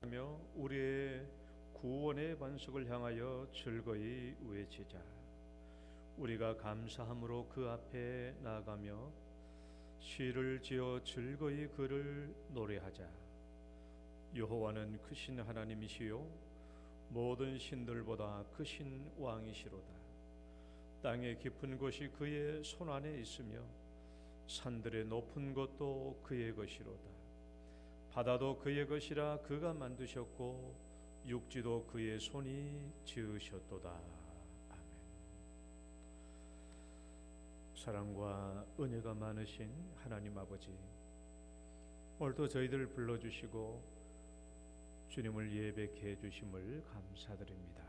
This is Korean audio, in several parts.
하며 우리의 구원의 반석을 향하여 즐거이 외치자. 우리가 감사함으로 그 앞에 나아가며 시를 지어 즐거이 그를 노래하자. 여호와는 크신 하나님이시요 모든 신들보다 크신 왕이시로다. 땅의 깊은 곳이 그의 손안에 있으며 산들의 높은 곳도 그의 것이로다. 바다도 그의 것이라 그가 만드셨고 육지도 그의 손이 지으셨도다. 아멘. 사랑과 은혜가 많으신 하나님 아버지, 오늘도 저희들을 불러주시고 주님을 예배케 해주심을 감사드립니다.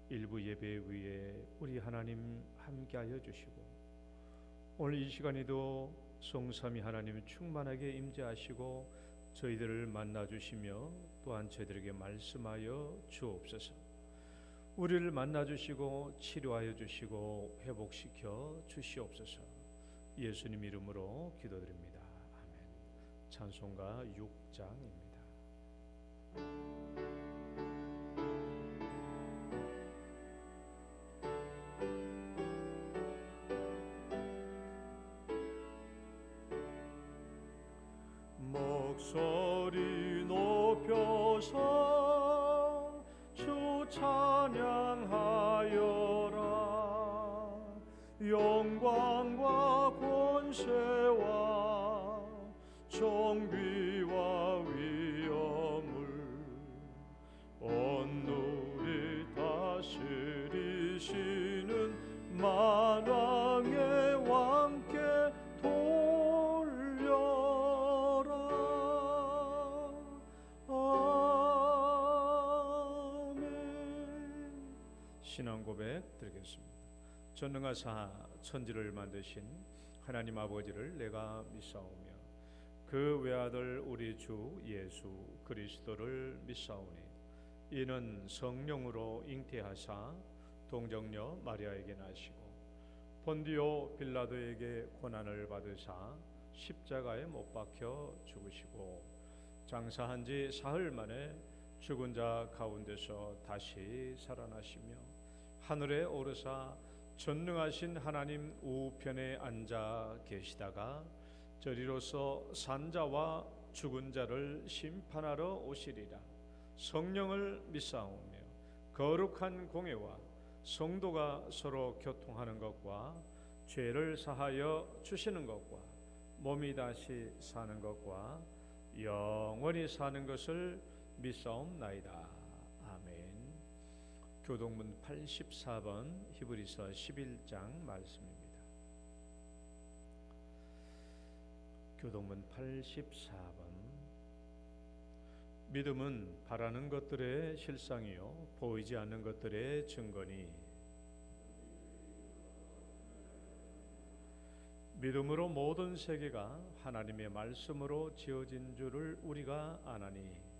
일부 예배 위에 우리 하나님 함께하여 주시고 오늘 이 시간에도 성삼위 하나님 충만하게 임재하시고 저희들을 만나주시며 또한 저희들에게 말씀하여 주옵소서. 우리를 만나주시고 치료하여 주시고 회복시켜 주시옵소서. 예수님 이름으로 기도드립니다. 아멘. 찬송가 6장입니다. 목소리 높여서 주 찬양하여라. 영광과 권세와 존귀와 위엄을 온누리 다스리시는 만왕의 왕께 신앙 고백 드리겠습니다. 전능하사 천지를 만드신 하나님 아버지를 내가 믿사오며 그 외아들 우리 주 예수 그리스도를 믿사오니 이는 성령으로 잉태하사 동정녀 마리아에게 나시고 본디오 빌라도에게 고난을 받으사 십자가에 못 박혀 죽으시고 장사한 지 사흘 만에 죽은 자 가운데서 다시 살아나시며 하늘에 오르사 전능하신 하나님 우편에 앉아 계시다가 저리로서 산자와 죽은 자를 심판하러 오시리라. 성령을 믿사오며 거룩한 공회와 성도가 서로 교통하는 것과 죄를 사하여 주시는 것과 몸이 다시 사는 것과 영원히 사는 것을 믿사옵나이다. 아멘. 교동문 84번 히브리서 11장 말씀입니다. 교동문 84번. 믿음은 바라는 것들의 실상이요 보이지 않는 것들의 증거니 믿음으로 모든 세계가 하나님의 말씀으로 지어진 줄을 우리가 아나니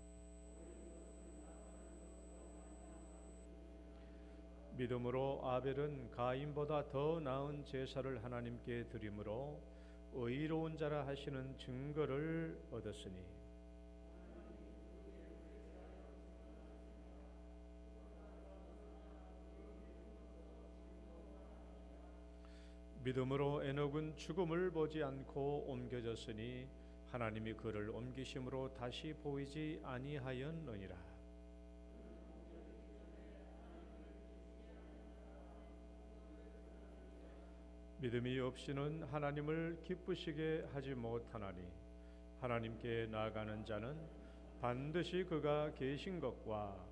믿음으로 아벨은 가인보다 더 나은 제사를 하나님께 드림으로 의로운 자라 하시는 증거를 얻었으니 믿음으로 에녹은 죽음을 보지 않고 옮겨졌으니 하나님이 그를 옮기심으로 다시 보이지 아니하였느니라. 믿음이 없이는 하나님을 기쁘시게 하지 못하나니 하나님께 나아가는 자는 반드시 그가 계신 것과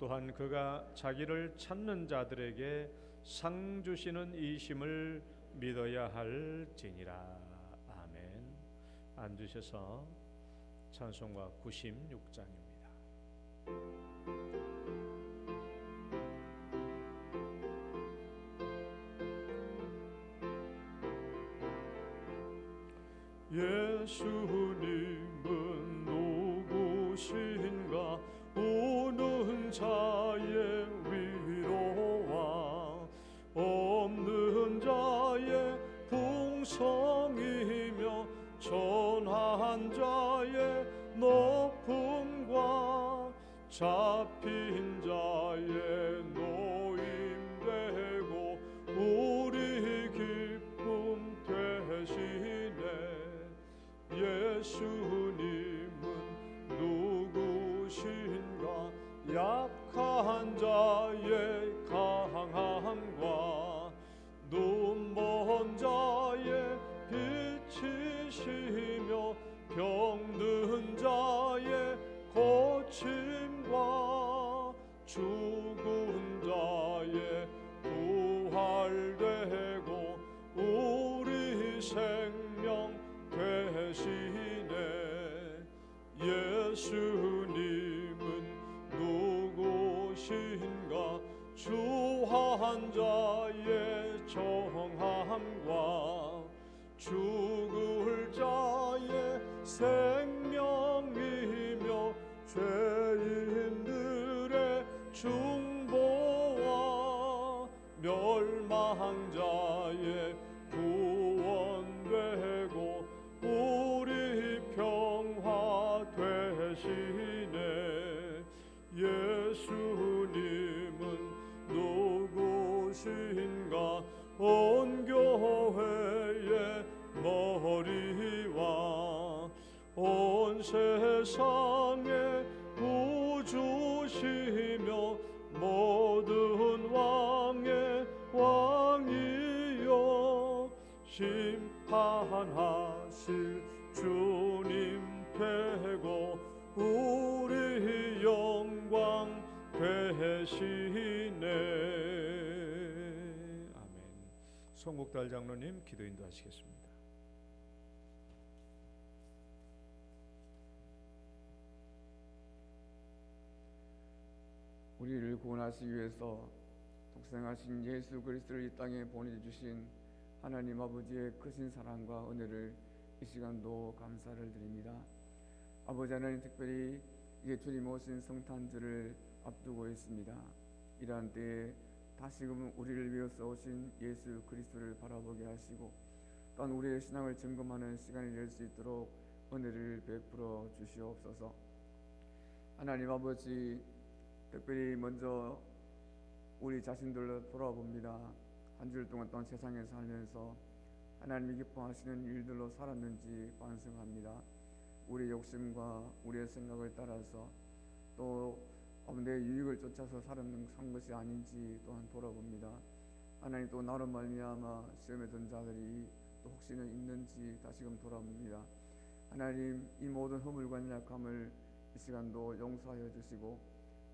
또한 그가 자기를 찾는 자들에게 상 주시는 이심을 믿어야 할지니라. 아멘. 앉으셔서 찬송가 96장입니다. 예수님은 누구신가? 오는 자의 위로와 없는 자의 풍성이며 전한 자의 높음과 생명 되시네. 예수님은 누구신가? 주한 자의 정함과 죽을 자의 생명이며 죄인들의 중보와 멸망자의 구원되고 우리 평화 되시네. 예수님은 누구신가? 온 교회의 머리와 온 세상의 구주시며 모든 왕의 왕이여 심판하실 주님 되고 우리 영광 되시네. 아멘. 송국달 장로님 기도 인도하시겠습니다. 우리를 구원하시기 위해서 독생하신 예수 그리스도를 이 땅에 보내주신 하나님 아버지의 크신 사랑과 은혜를 이 시간도 감사를 드립니다. 아버지 하나님, 특별히 이제 주님 오신 성탄절을 앞두고 있습니다. 이러한 때에 다시금 우리를 위해서 오신 예수 그리스도를 바라보게 하시고 또한 우리의 신앙을 점검하는 시간이 될 수 있도록 은혜를 베풀어 주시옵소서. 하나님 아버지, 특별히 먼저 우리 자신들로 돌아봅니다. 한 주일 동안 또한 세상에 살면서 하나님이 기뻐하시는 일들로 살았는지 반성합니다. 우리의 욕심과 우리의 생각을 따라서 또 내 유익을 쫓아서 산 것이 아닌지 또한 돌아봅니다. 하나님, 또 나로 말미암아 시험에 든 자들이 또 혹시는 있는지 다시금 돌아봅니다. 하나님, 이 모든 허물과 약함을 이 시간도 용서하여 주시고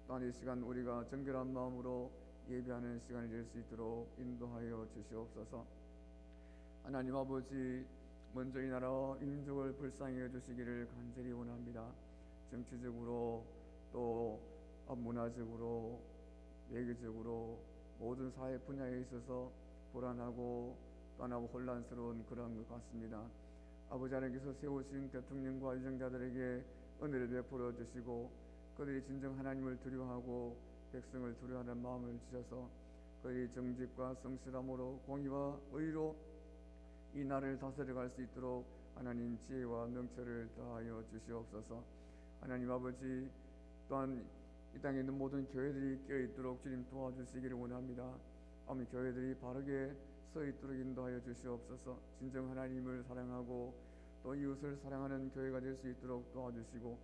또한 이 시간 우리가 정결한 마음으로 예배하는 시간이 될 수 있도록 인도하여 주시옵소서. 하나님 아버지, 먼저 이 나라와 이 민족을 불쌍히 여주시기를 간절히 원합니다. 정치적으로 또 문화적으로 외교적으로 모든 사회 분야에 있어서 불안하고 떠나고 혼란스러운 그런 것 같습니다. 아버지 하나님께서 세우신 대통령과 유정자들에게 은혜를 베풀어 주시고 그들이 진정 하나님을 두려워하고 백성을 두려워하는 마음을 주셔서 그들이 정직과 성실함으로 공의와 의로 이 나라를 다스려갈 수 있도록 하나님 지혜와 명철을 더하여 주시옵소서. 하나님 아버지, 또한 이 땅에 있는 모든 교회들이 껴있도록 주님 도와주시기를 원합니다. 아버지, 교회들이 바르게 서 있도록 인도하여 주시옵소서. 진정 하나님을 사랑하고 또 이웃을 사랑하는 교회가 될 수 있도록 도와주시고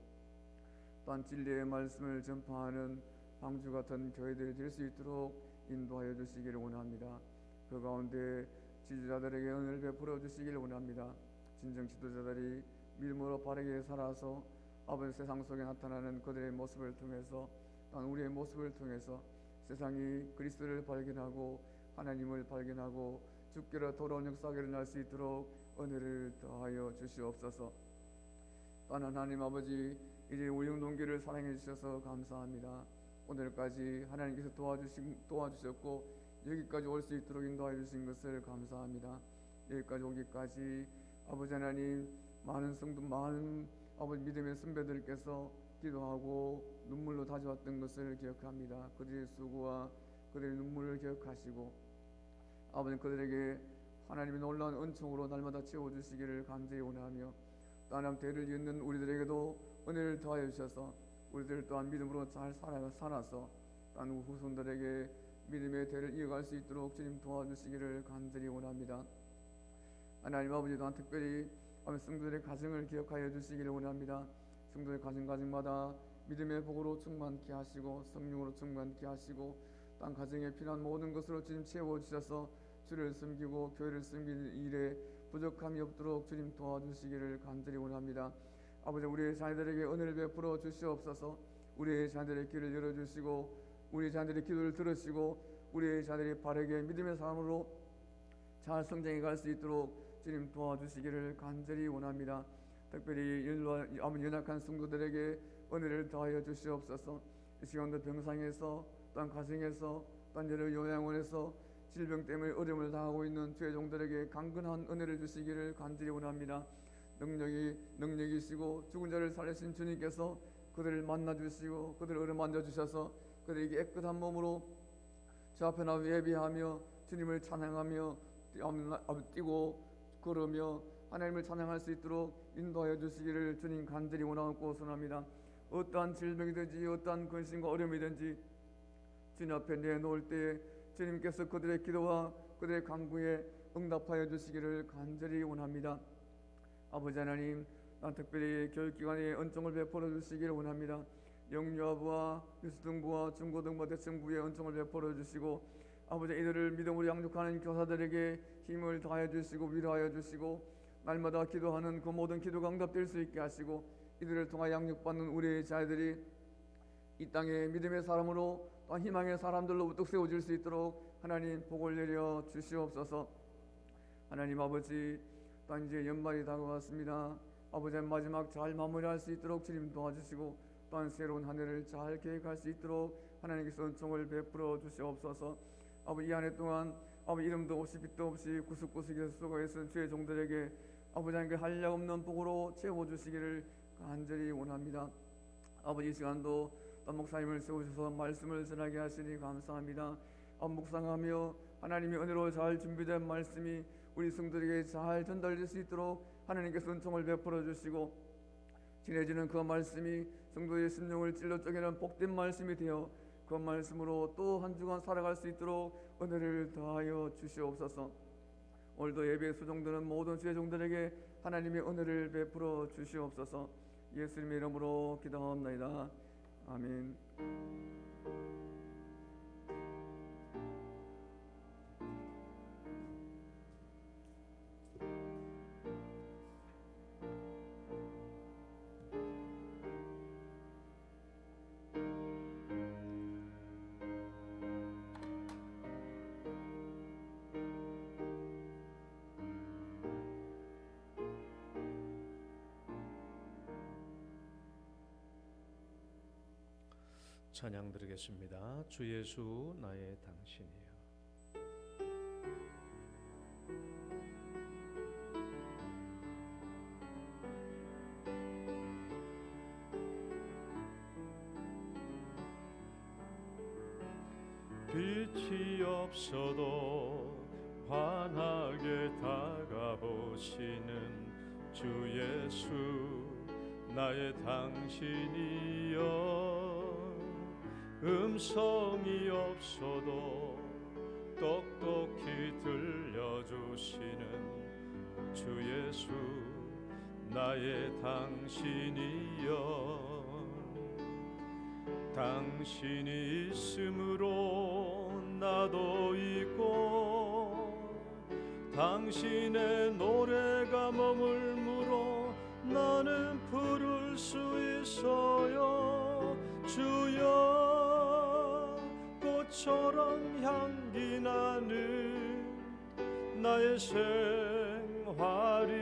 또한 진리의 말씀을 전파하는 방주 같은 교회들이 될 수 있도록 인도하여 주시기를 원합니다. 그 가운데 지도자들에게 은혜를 베풀어 주시기를 원합니다. 진정 지도자들이 믿음으로 바르게 살아서 아버지 세상 속에 나타나는 그들의 모습을 통해서 또한 우리의 모습을 통해서 세상이 그리스도를 발견하고 하나님을 발견하고 주께로 돌아온 역사가 일어날 수 있도록 은혜를 더하여 주시옵소서. 또한 하나님 아버지, 이제 우영동교를 사랑해 주셔서 감사합니다. 오늘까지 하나님께서 도와주셨고 여기까지 올 수 있도록 인도해 주신 것을 감사합니다. 여기까지 오기까지 아버지 하나님, 많은 성도, 많은 아버지 믿음의 선배들께서 기도하고 눈물로 다져왔던 것을 기억합니다. 그들의 수고와 그들의 눈물을 기억하시고 아버지, 그들에게 하나님의 놀라운 은총으로 날마다 채워주시기를 간절히 원하며 또 하나님 대를 잇는 우리들에게도 은혜를 더하여 주셔서 우리들 또한 믿음으로 잘 살아서 또한 후손들에게 믿음의 대를 이어갈 수 있도록 주님 도와주시기를 간절히 원합니다. 하나님 아버지, 또한 특별히 성도들의 가정을 기억하여 주시기를 원합니다. 성도의 가정마다 믿음의 복으로 충만케 하시고 성령으로 충만케 하시고 또한 가정에 필요한 모든 것으로 주님 채워주셔서 주를 섬기고 교회를 섬기는 일에 부족함이 없도록 주님 도와주시기를 간절히 원합니다. 아버지, 우리의 자녀들에게 은혜를 베풀어 주시옵소서. 우리의 자녀들의 길을 열어주시고 우리의 자녀들의 기도를 들으시고 우리의 자녀들이 바르게 믿음의 삶으로 잘 성장해 갈 수 있도록 주님 도와주시기를 간절히 원합니다. 특별히 아버지 연약한 성도들에게 은혜를 더하여 주시옵소서. 이 시간도 병상에서 또한 가정에서 또한 여러 요양원에서 질병 때문에 어려움을 당하고 있는 주의 종들에게 강건한 은혜를 주시기를 간절히 원합니다. 능력이시고 죽은 자를 살리신 주님께서 그들을 만나주시고 그들을 어루만져 주셔서 그들에게 깨끗한 몸으로 주 앞에 나와 예배하며 주님을 찬양하며 뛰고 걸으며 하나님을 찬양할 수 있도록 인도하여 주시기를 주님 간절히 원하고 소원합니다. 어떠한 질병이든지 어떠한 근심과 어려움이든지 주님 앞에 내놓을 때에 주님께서 그들의 기도와 그들의 간구에 응답하여 주시기를 간절히 원합니다. 아버지 하나님, 난 특별히 교육기관에 은총을 베풀어 주시기를 원합니다. 영유아부와 유수등부와 중고등부 대청부에 은총을 베풀어 주시고 아버지 이들을 믿음으로 양육하는 교사들에게 힘을 다하여 주시고 위로하여 주시고 날마다 기도하는 그 모든 기도가 응답될 수 있게 하시고 이들을 통하여 양육받는 우리의 자녀들이 이 땅에 믿음의 사람으로 또 희망의 사람들로 우뚝 세워질 수 있도록 하나님 복을 내려 주시옵소서. 하나님 아버지, 또 이제 연말이 다가왔습니다. 아버지의 마지막 잘 마무리할 수 있도록 주님 도와주시고 또한 새로운 한 해를 잘 계획할 수 있도록 하나님께서 은총을 베풀어 주시옵소서. 아버지 이 한 해 동안 아버지 이름도 없이 빛도 없이 구석구석에서 수고했던 주의 종들에게 아버지 하나님께 한량 없는 복으로 채워주시기를 간절히 원합니다. 아버지 이 시간도 목사님을 세우셔서 말씀을 전하게 하시니 감사합니다. 묵상하며 하나님의 은혜로 잘 준비된 말씀이 우리 성도들에게 잘 전달될 수 있도록 하나님께서 은총을 베풀어 주시고 지내지는 그 말씀이 성도의 심령을 찔러 쪼개는 복된 말씀이 되어 그 말씀으로 또 한 주간 살아갈 수 있도록 은혜를 더하여 주시옵소서. 오늘도 예배에 수종드는 모든 주의 종들에게 하나님의 은혜를 베풀어 주시옵소서. 예수님의 이름으로 기도하옵나이다. 아멘. 찬양 드리겠습니다. 주 예수 나의 당신이여. 빛이 없어도 환하게 다가오시는 주 예수 나의 당신이여. 음성이 없어도 똑똑히 들려주시는 주 예수 나의 당신이여. 당신이 있음으로 나도 있고 당신의 노래가 머물므로 나는 부를 수 있어요. 주여 꽃처럼 향기 나는 나의 생활이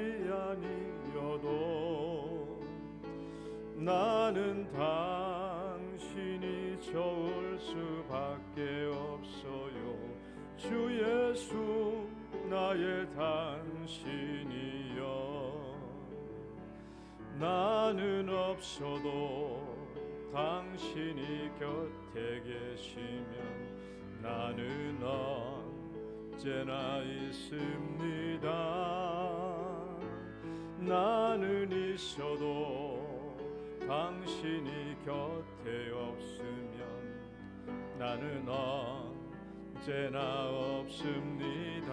아니어도 나는 당신이 좋을 수밖에 없어요. 주 예수 나의 당신이여. 나는 없어도 당신이 곁에 계시면 나는 언제나 있습니다. 나는 있어도 당신이 곁에 없으면 나는 언제나 없습니다.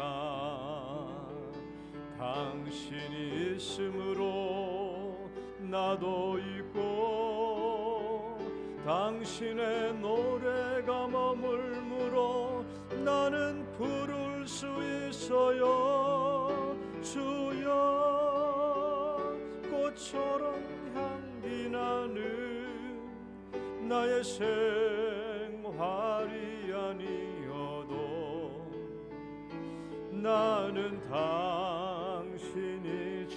당신이 있음으로 나도 있고 당신의 노래가 머물므로 나는 부를 수 있어요. 주여 꽃처럼 향기 나는 나의 생활이 아니어도 나는 당신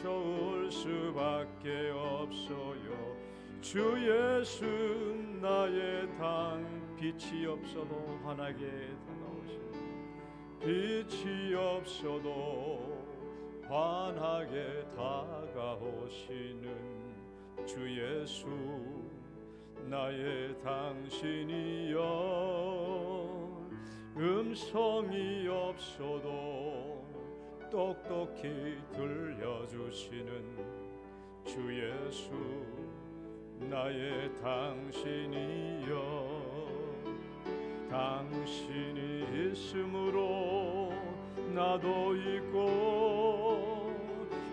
무서울 수밖에 없어요. 주 예수 나의 당 빛이 없어도 환하게 다가오시는 빛이 없어도 환하게 다가오시는 주 예수 나의 당신이여 음성이 없어도 똑똑히 들려주시는 주 예수 나의 당신이여 당신이 있으므로 나도 있고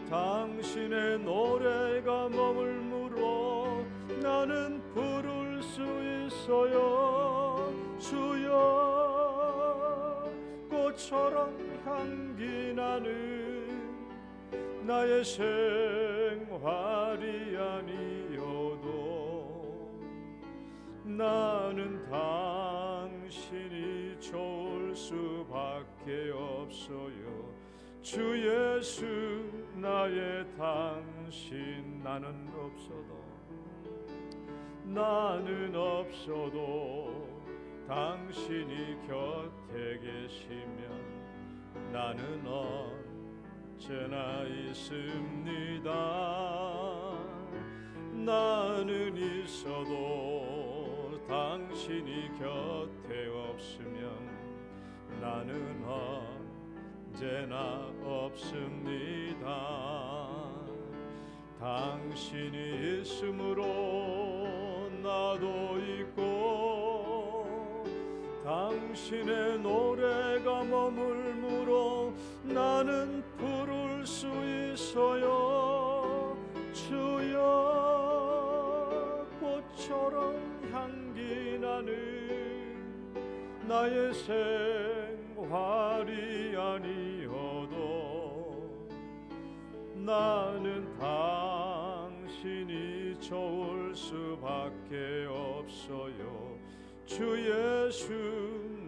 당신의 노래가 머물므로 나는 부를 수 있어요. 주여 꽃처럼 향기 나는 나의 생활이 아니어도 나는 당신이 좋을 수밖에 없어요. 주 예수 나의 당신 나는 없어도 당신이 곁에 계시면 나는 언제나 있습니다. 나는 있어도 당신이 곁에 없으면 나는 언제나 없습니다. 당신이 있으므로 나도 있고 당신의 노래가 머물므로 나는 부를 수 있어요. 주여 꽃처럼 향기 나는 나의 생활이 아니어도 나는 당신이 좋을 수밖에 없어요. 주 예수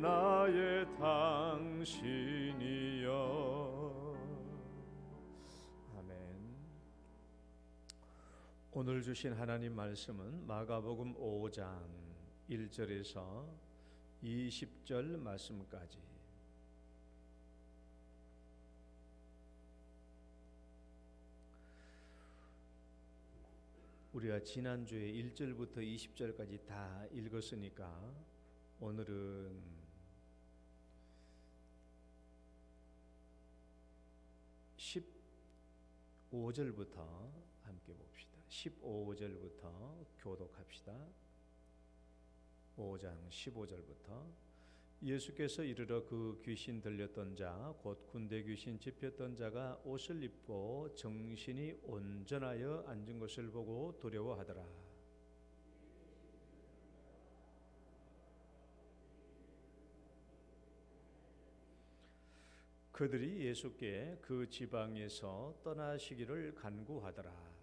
나의 당신이여. 아멘. 오늘 주신 하나님 말씀은 마가복음 5장 1절에서 20절 말씀까지 우리가 지난주에 1절부터 20절까지 다 읽었으니까 오늘은 15절부터 함께 봅시다. 15절부터 교독합시다. 5장 15절부터 예수께서 이르러 그 귀신 들렸던 자 곧 군대 귀신 집혔던 자가 옷을 입고 정신이 온전하여 앉은 것을 보고 두려워하더라. 그들이 예수께 그 지방에서 떠나시기를 간구하더라.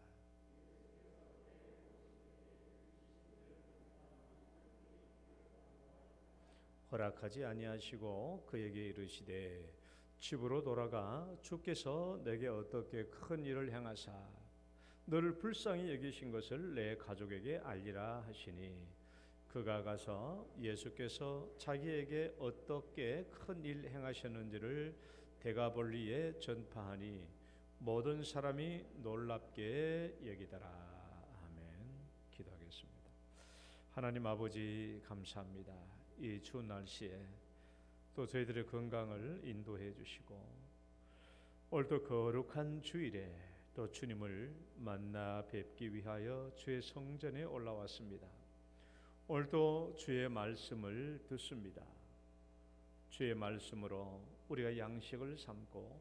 허락하지 아니하시고 그에게 이르시되 집으로 돌아가 주께서 내게 어떻게 큰 일을 행하사 너를 불쌍히 여기신 것을 내 가족에게 알리라 하시니 그가 가서 예수께서 자기에게 어떻게 큰 일 행하셨는지를 데가볼리에 전파하니 모든 사람이 놀랍게 여기더라. 아멘. 기도하겠습니다. 하나님 아버지 감사합니다. 이 추운 날씨에 또 저희들의 건강을 인도해 주시고 오늘도 거룩한 주일에 또 주님을 만나 뵙기 위하여 주의 성전에 올라왔습니다. 오늘도 주의 말씀을 듣습니다. 주의 말씀으로 우리가 양식을 삼고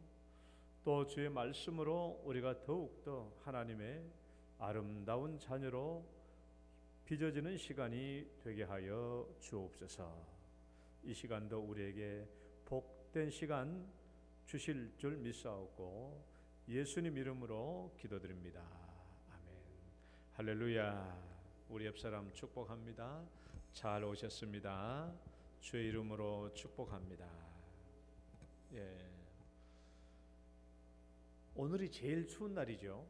또 주의 말씀으로 우리가 더욱더 하나님의 아름다운 자녀로 빚어지는 시간이 되게 하여 주옵소서. 이 시간도 우리에게 복된 시간 주실 줄 믿사옵고 예수님 이름으로 기도드립니다. 아멘. 할렐루야. 우리 옆사람 축복합니다. 잘 오셨습니다. 주의 이름으로 축복합니다. 예. 오늘이 제일 추운 날이죠.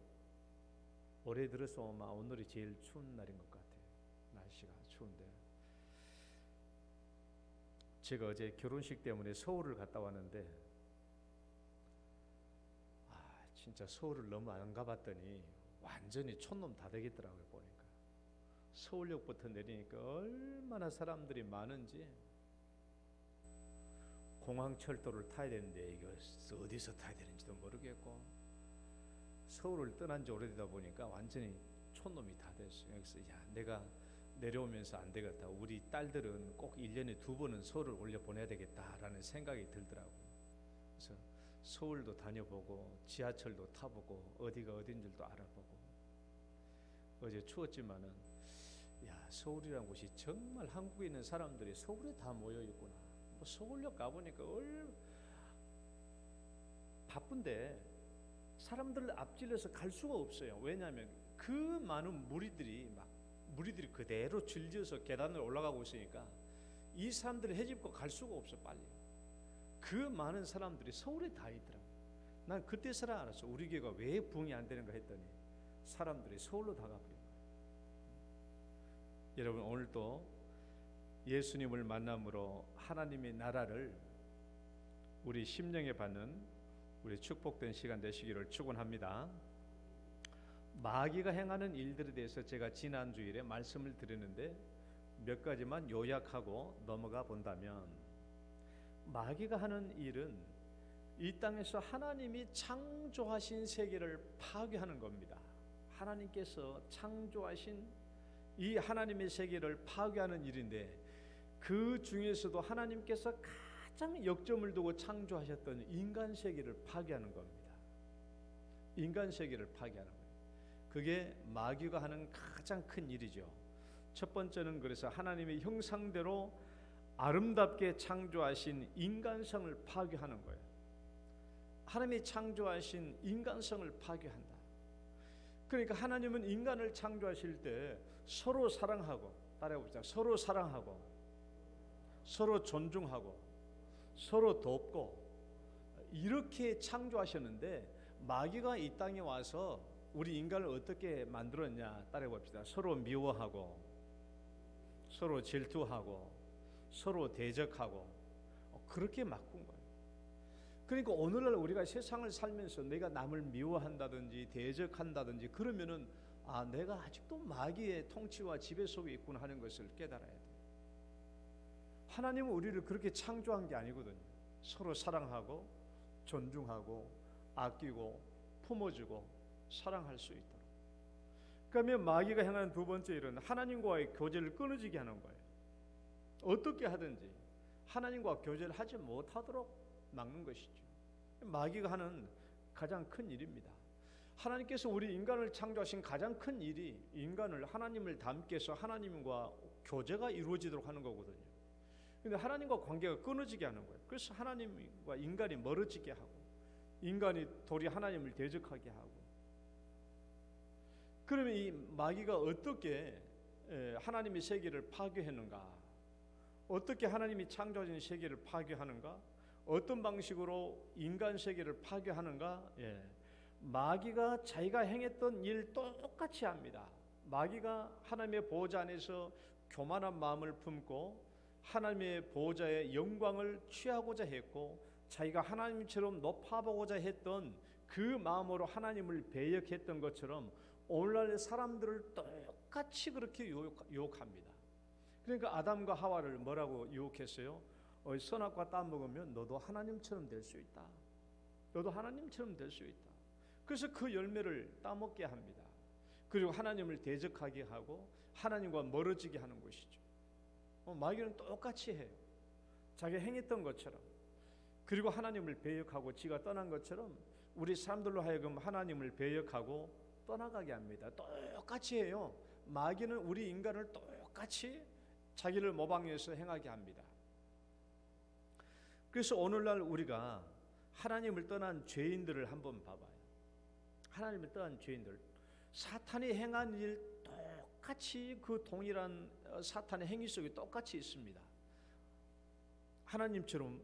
올해 들어서 아마 오늘이 제일 추운 날인 것 같아요. 날씨가 추운데 제가 어제 결혼식 때문에 서울을 갔다 왔는데 진짜 서울을 너무 안 가봤더니 완전히 촌놈 다 되겠더라고요. 보니까 서울역부터 내리니까 얼마나 사람들이 많은지, 공항철도를 타야 되는데 이거 어디서 타야 되는지도 모르겠고, 서울을 떠난 지 오래되다 보니까 완전히 촌놈이 다 됐어요. 그래서 내가 내려오면서 안 되겠다, 우리 딸들은 꼭 1년에 2번은 서울을 올려 보내야 되겠다라는 생각이 들더라고요. 그래서 서울도 다녀보고 지하철도 타보고 어디가 어딘 줄도 알아보고, 어제 추웠지만은 서울이라는 곳이 정말 한국에 있는 사람들이 서울에 다 모여 있구나. 서울역 가보니까 바쁜데 사람들을 앞질러서 갈 수가 없어요. 왜냐하면 그 많은 무리들이 그대로 줄지어서 계단을 올라가고 있으니까 이 사람들을 헤집고 갈 수가 없어. 빨리 그 많은 사람들이 서울에 다 있더라고. 난 그때서야 알았어. 우리 교회가 왜 부흥이 안 되는가 했더니 사람들이 서울로 다 가버린 거예요. 여러분, 오늘도 예수님을 만남으로 하나님의 나라를 우리 심령에 받는 우리 축복된 시간 되시기를 축원합니다. 마귀가 행하는 일들에 대해서 제가 지난 주일에 말씀을 드렸는데 몇 가지만 요약하고 넘어가 본다면, 마귀가 하는 일은 이 땅에서 하나님이 창조하신 세계를 파괴하는 겁니다. 하나님께서 창조하신 이 하나님의 세계를 파괴하는 일인데, 그 중에서도 하나님께서 가장 역점을 두고 창조하셨던 인간 세계를 파괴하는 겁니다. 인간 세계를 파괴하는 거예요. 그게 마귀가 하는 가장 큰 일이죠. 첫 번째는 그래서 하나님의 형상대로 아름답게 창조하신 인간성을 파괴하는 거예요. 하나님이 창조하신 인간성을 파괴한다. 그러니까 하나님은 인간을 창조하실 때 서로 사랑하고, 따라해봅시다. 서로 사랑하고, 서로 존중하고, 서로 돕고, 이렇게 창조하셨는데 마귀가 이 땅에 와서 우리 인간을 어떻게 만들었냐, 따라해봅시다. 서로 미워하고, 서로 질투하고, 서로 대적하고, 그렇게 바꾼 거예요. 그러니까 오늘날 우리가 세상을 살면서 내가 남을 미워한다든지 대적한다든지 그러면은 내가 아직도 마귀의 통치와 지배 속에 있구나 하는 것을 깨달아야 돼요. 하나님은 우리를 그렇게 창조한 게 아니거든요. 서로 사랑하고 존중하고 아끼고 품어주고 사랑할 수 있도록. 그러면 마귀가 행하는 두 번째 일은 하나님과의 교제를 끊어지게 하는 거예요. 어떻게 하든지 하나님과 교제를 하지 못하도록 막는 것이죠. 마귀가 하는 가장 큰 일입니다. 하나님께서 우리 인간을 창조하신 가장 큰 일이 인간을 하나님을 닮게 해서 하나님과 교제가 이루어지도록 하는 거거든요. 근데 하나님과 관계가 끊어지게 하는 거예요. 그래서 하나님과 인간이 멀어지게 하고, 인간이 도리 하나님을 대적하게 하고. 그러면 이 마귀가 어떻게 하나님의 세계를 파괴했는가? 어떻게 하나님이 창조하신 세계를 파괴하는가? 어떤 방식으로 인간 세계를 파괴하는가? 마귀가 자기가 행했던 일 똑같이 합니다. 마귀가 하나님의 보호자 안에서 교만한 마음을 품고 하나님의 보호자의 영광을 취하고자 했고, 자기가 하나님처럼 높아보고자 했던 그 마음으로 하나님을 배역했던 것처럼 오늘날 사람들을 똑같이 그렇게 유혹합니다. 그러니까 아담과 하와를 뭐라고 유혹했어요? 선악과 따먹으면 너도 하나님처럼 될 수 있다. 너도 하나님처럼 될 수 있다. 그래서 그 열매를 따먹게 합니다. 그리고 하나님을 대적하게 하고 하나님과 멀어지게 하는 것이죠. 마귀는 똑같이 해요. 자기 행했던 것처럼. 그리고 하나님을 배역하고 지가 떠난 것처럼 우리 사람들로 하여금 하나님을 배역하고 떠나가게 합니다. 똑같이 해요. 마귀는 우리 인간을 똑같이 자기를 모방해서 행하게 합니다. 그래서 오늘날 우리가 하나님을 떠난 죄인들을 한번 봐봐요. 하나님을 떠난 죄인들, 사탄이 행한 일 똑같이 그 동일한 사탄의 행위 속에 똑같이 있습니다. 하나님처럼,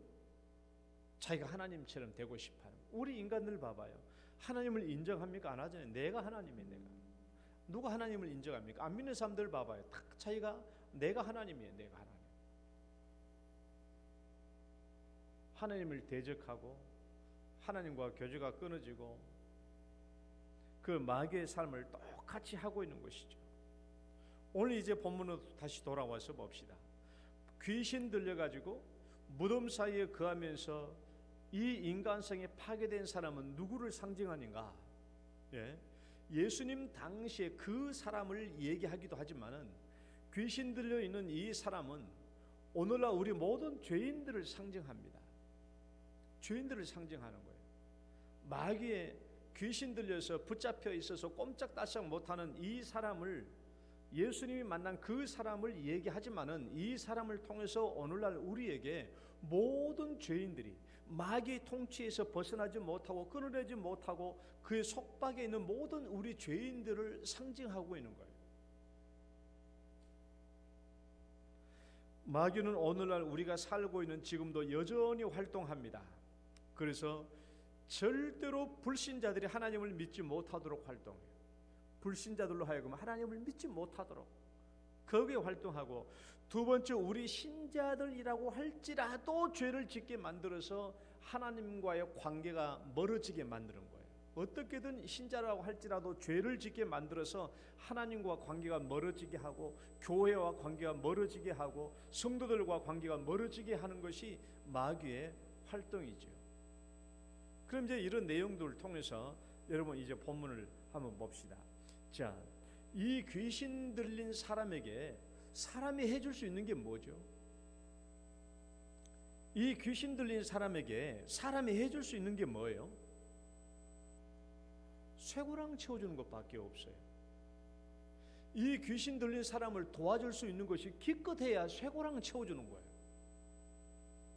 자기가 하나님처럼 되고 싶어요. 우리 인간들 봐봐요. 하나님을 인정합니까? 안 하잖아요. 내가 하나님이에요. 내가. 누가 하나님을 인정합니까? 안 믿는 사람들 봐봐요. 딱 차이가 내가 하나님이에요. 내가 하나님. 하나님을 대적하고 하나님과 교제가 끊어지고 그 마귀의 삶을 똑같이 하고 있는 것이죠. 오늘 이제 본문으로 다시 돌아와서 봅시다. 귀신 들려가지고 무덤 사이에 거하면서 이 인간성이 파괴된 사람은 누구를 상징하는가? 예수님 당시에 그 사람을 얘기하기도 하지만은 귀신 들려 있는 이 사람은 오늘날 우리 모든 죄인들을 상징합니다. 죄인들을 상징하는 거예요. 마귀의 귀신 들려서 붙잡혀 있어서 꼼짝달싹 못하는 이 사람을 예수님이 만난 그 사람을 얘기하지만은 이 사람을 통해서 오늘날 우리에게 모든 죄인들이 마귀의 통치에서 벗어나지 못하고 끊어내지 못하고 그의 속박에 있는 모든 우리 죄인들을 상징하고 있는 거예요. 마귀는 오늘날 우리가 살고 있는 지금도 여전히 활동합니다. 그래서 절대로 불신자들이 하나님을 믿지 못하도록 활동해요. 불신자들로 하여금 하나님을 믿지 못하도록 거기에 활동하고, 두 번째 우리 신자들이라고 할지라도 죄를 짓게 만들어서 하나님과의 관계가 멀어지게 만드는 거예요. 어떻게든 신자라고 할지라도 죄를 짓게 만들어서 하나님과 관계가 멀어지게 하고 교회와 관계가 멀어지게 하고 성도들과 관계가 멀어지게 하는 것이 마귀의 활동이죠. 그럼 이제 이런 내용들을 통해서 여러분 이제 본문을 한번 봅시다. 자, 이 귀신 들린 사람에게 사람이 해줄 수 있는 게 뭐죠? 이 귀신 들린 사람에게 사람이 해줄 수 있는 게 뭐예요? 쇠고랑 채워주는 것밖에 없어요. 이 귀신 들린 사람을 도와줄 수 있는 것이 기껏해야 쇠고랑 채워주는 거예요.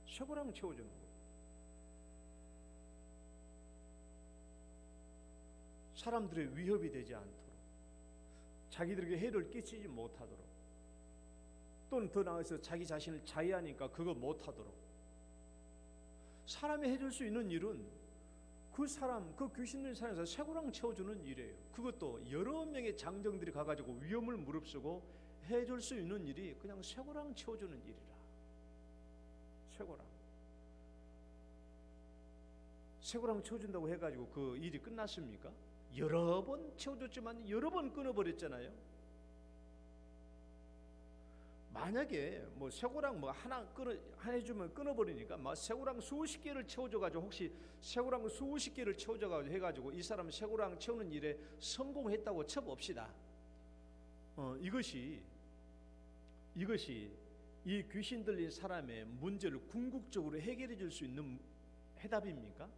쇠고랑 채워주는 거예요. 사람들의 위협이 되지 않도록, 자기들에게 해를 끼치지 못하도록, 또는 더 나아가서 자기 자신을 자해하니까 그거 못하도록 사람이 해줄 수 있는 일은 그 사람, 그 귀신 들린 사람에서 쇠고랑 채워주는 일이에요. 그것도 여러 명의 장정들이 가가지고 위험을 무릅쓰고 해줄 수 있는 일이 그냥 쇠고랑 채워주는 일이라. 쇠고랑 채워준다고 해가지고 그 일이 끝났습니까? 여러 번 채워줬지만 여러 번 끊어버렸잖아요. 만약에 뭐 쇠고랑 뭐 하나 해주면 끊어버리니까 막 쇠고랑 수십 개를 채워줘가지고, 혹시 쇠고랑 수십 개를 채워줘가지고 해가지고 이 사람 쇠고랑 채우는 일에 성공했다고 쳐봅시다. 이것이 이 귀신 들린 사람의 문제를 궁극적으로 해결해 줄 수 있는 해답입니까?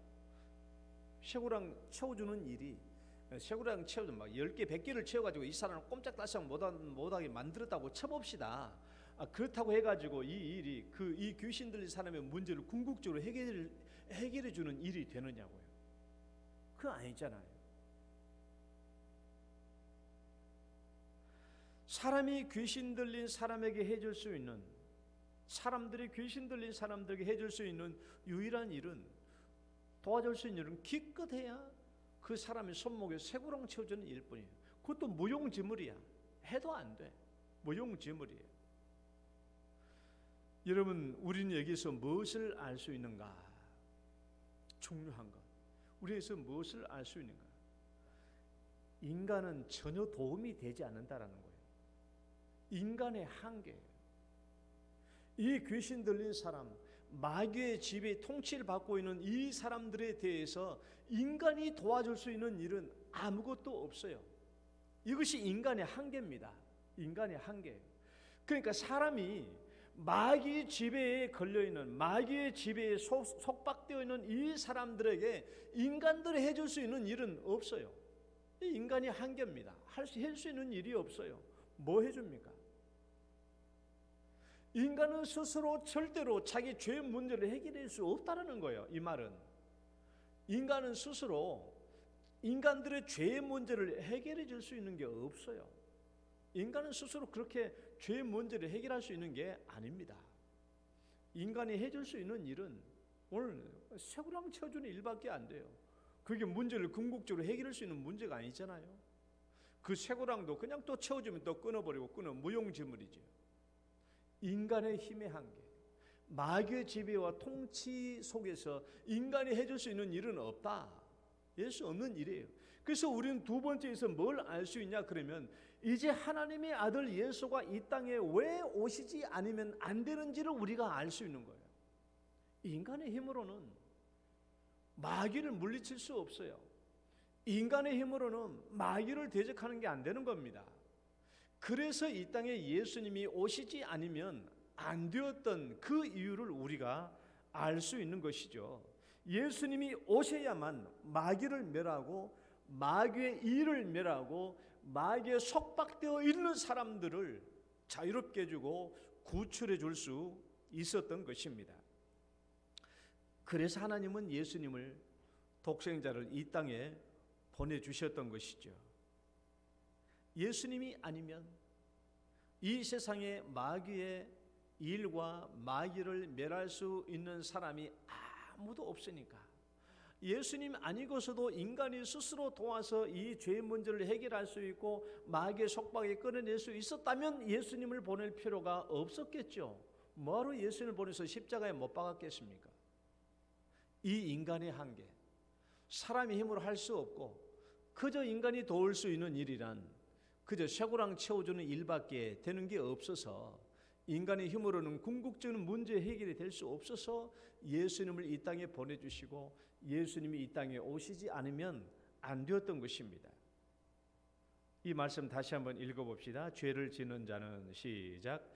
쇠고랑 채워주는 일이, 쇠고랑 채워도 막 10개, 100개를 채워가지고 이 사람을 꼼짝달싹 못하게 만들었다고 쳐봅시다. 그렇다고 해가지고 이 일이 이 귀신 들린 사람의 문제를 궁극적으로 해결해 주는 일이 되느냐고요? 그거 아니잖아요. 사람이 귀신 들린 사람에게 해줄 수 있는, 사람들이 귀신 들린 사람들에게 해줄 수 있는 유일한 일은, 도와줄 수 있는 일은 기껏해야 그 사람의 손목에 쇠고랑 채워주는 일뿐이에요. 그것도 무용지물이야. 해도 안 돼. 무용지물이에요. 여러분, 우리는 여기서 무엇을 알 수 있는가? 중요한 것. 우리에서 무엇을 알 수 있는가? 인간은 전혀 도움이 되지 않는다라는 거예요. 인간의 한계예요. 이 귀신 들린 사람, 마귀의 지배 통치를 받고 있는 이 사람들에 대해서 인간이 도와줄 수 있는 일은 아무것도 없어요. 이것이 인간의 한계입니다. 인간의 한계. 그러니까 사람이 마귀의 지배에 걸려있는, 마귀의 지배에 속박되어 있는 이 사람들에게 인간들이 해줄 수 있는 일은 없어요. 이 인간의 한계입니다. 할 수 있는 일이 없어요. 뭐 해줍니까? 인간은 스스로 절대로 자기 죄 문제를 해결할 수 없다는 거예요. 이 말은 인간은 스스로 인간들의 죄 문제를 해결해 줄 수 있는 게 없어요. 인간은 스스로 그렇게 죄 문제를 해결할 수 있는 게 아닙니다. 인간이 해줄 수 있는 일은 오늘 쇠고랑 채워주는 일밖에 안 돼요. 그게 문제를 궁극적으로 해결할 수 있는 문제가 아니잖아요. 그 쇠고랑도 그냥 또 채워주면 또 끊어버리고 무용지물이죠. 인간의 힘의 한계, 마귀의 지배와 통치 속에서 인간이 해줄 수 있는 일은 없다. 예수 없는 일이에요. 그래서 우리는 두 번째에서 뭘 알 수 있냐 그러면 이제 하나님의 아들 예수가 이 땅에 왜 오시지 않으면 안 되는지를 우리가 알 수 있는 거예요. 인간의 힘으로는 마귀를 물리칠 수 없어요. 인간의 힘으로는 마귀를 대적하는 게 안 되는 겁니다. 그래서 이 땅에 예수님이 오시지 않으면 안 되었던 그 이유를 우리가 알 수 있는 것이죠. 예수님이 오셔야만 마귀를 멸하고 마귀의 일을 멸하고 마귀에 속박되어 있는 사람들을 자유롭게 해주고 구출해 줄 수 있었던 것입니다. 그래서 하나님은 예수님을 독생자를 이 땅에 보내주셨던 것이죠. 예수님이 아니면 이 세상에 마귀의 일과 마귀를 멸할 수 있는 사람이 아무도 없으니까 예수님 아니고서도 인간이 스스로 도와서 이 죄의 문제를 해결할 수 있고 마귀의 속박에 끊어낼 수 있었다면 예수님을 보낼 필요가 없었겠죠. 뭐하러 예수님을 보내서 십자가에 못 박았겠습니까? 이 인간의 한계, 사람의 힘으로 할 수 없고 그저 인간이 도울 수 있는 일이란 그저 쇠고랑 채워주는 일밖에 되는 게 없어서 인간의 힘으로는 궁극적인 문제 해결이 될 수 없어서 예수님을 이 땅에 보내주시고 예수님이 이 땅에 오시지 않으면 안 되었던 것입니다. 이 말씀 다시 한번 읽어봅시다. 죄를 짓는 자는 시작.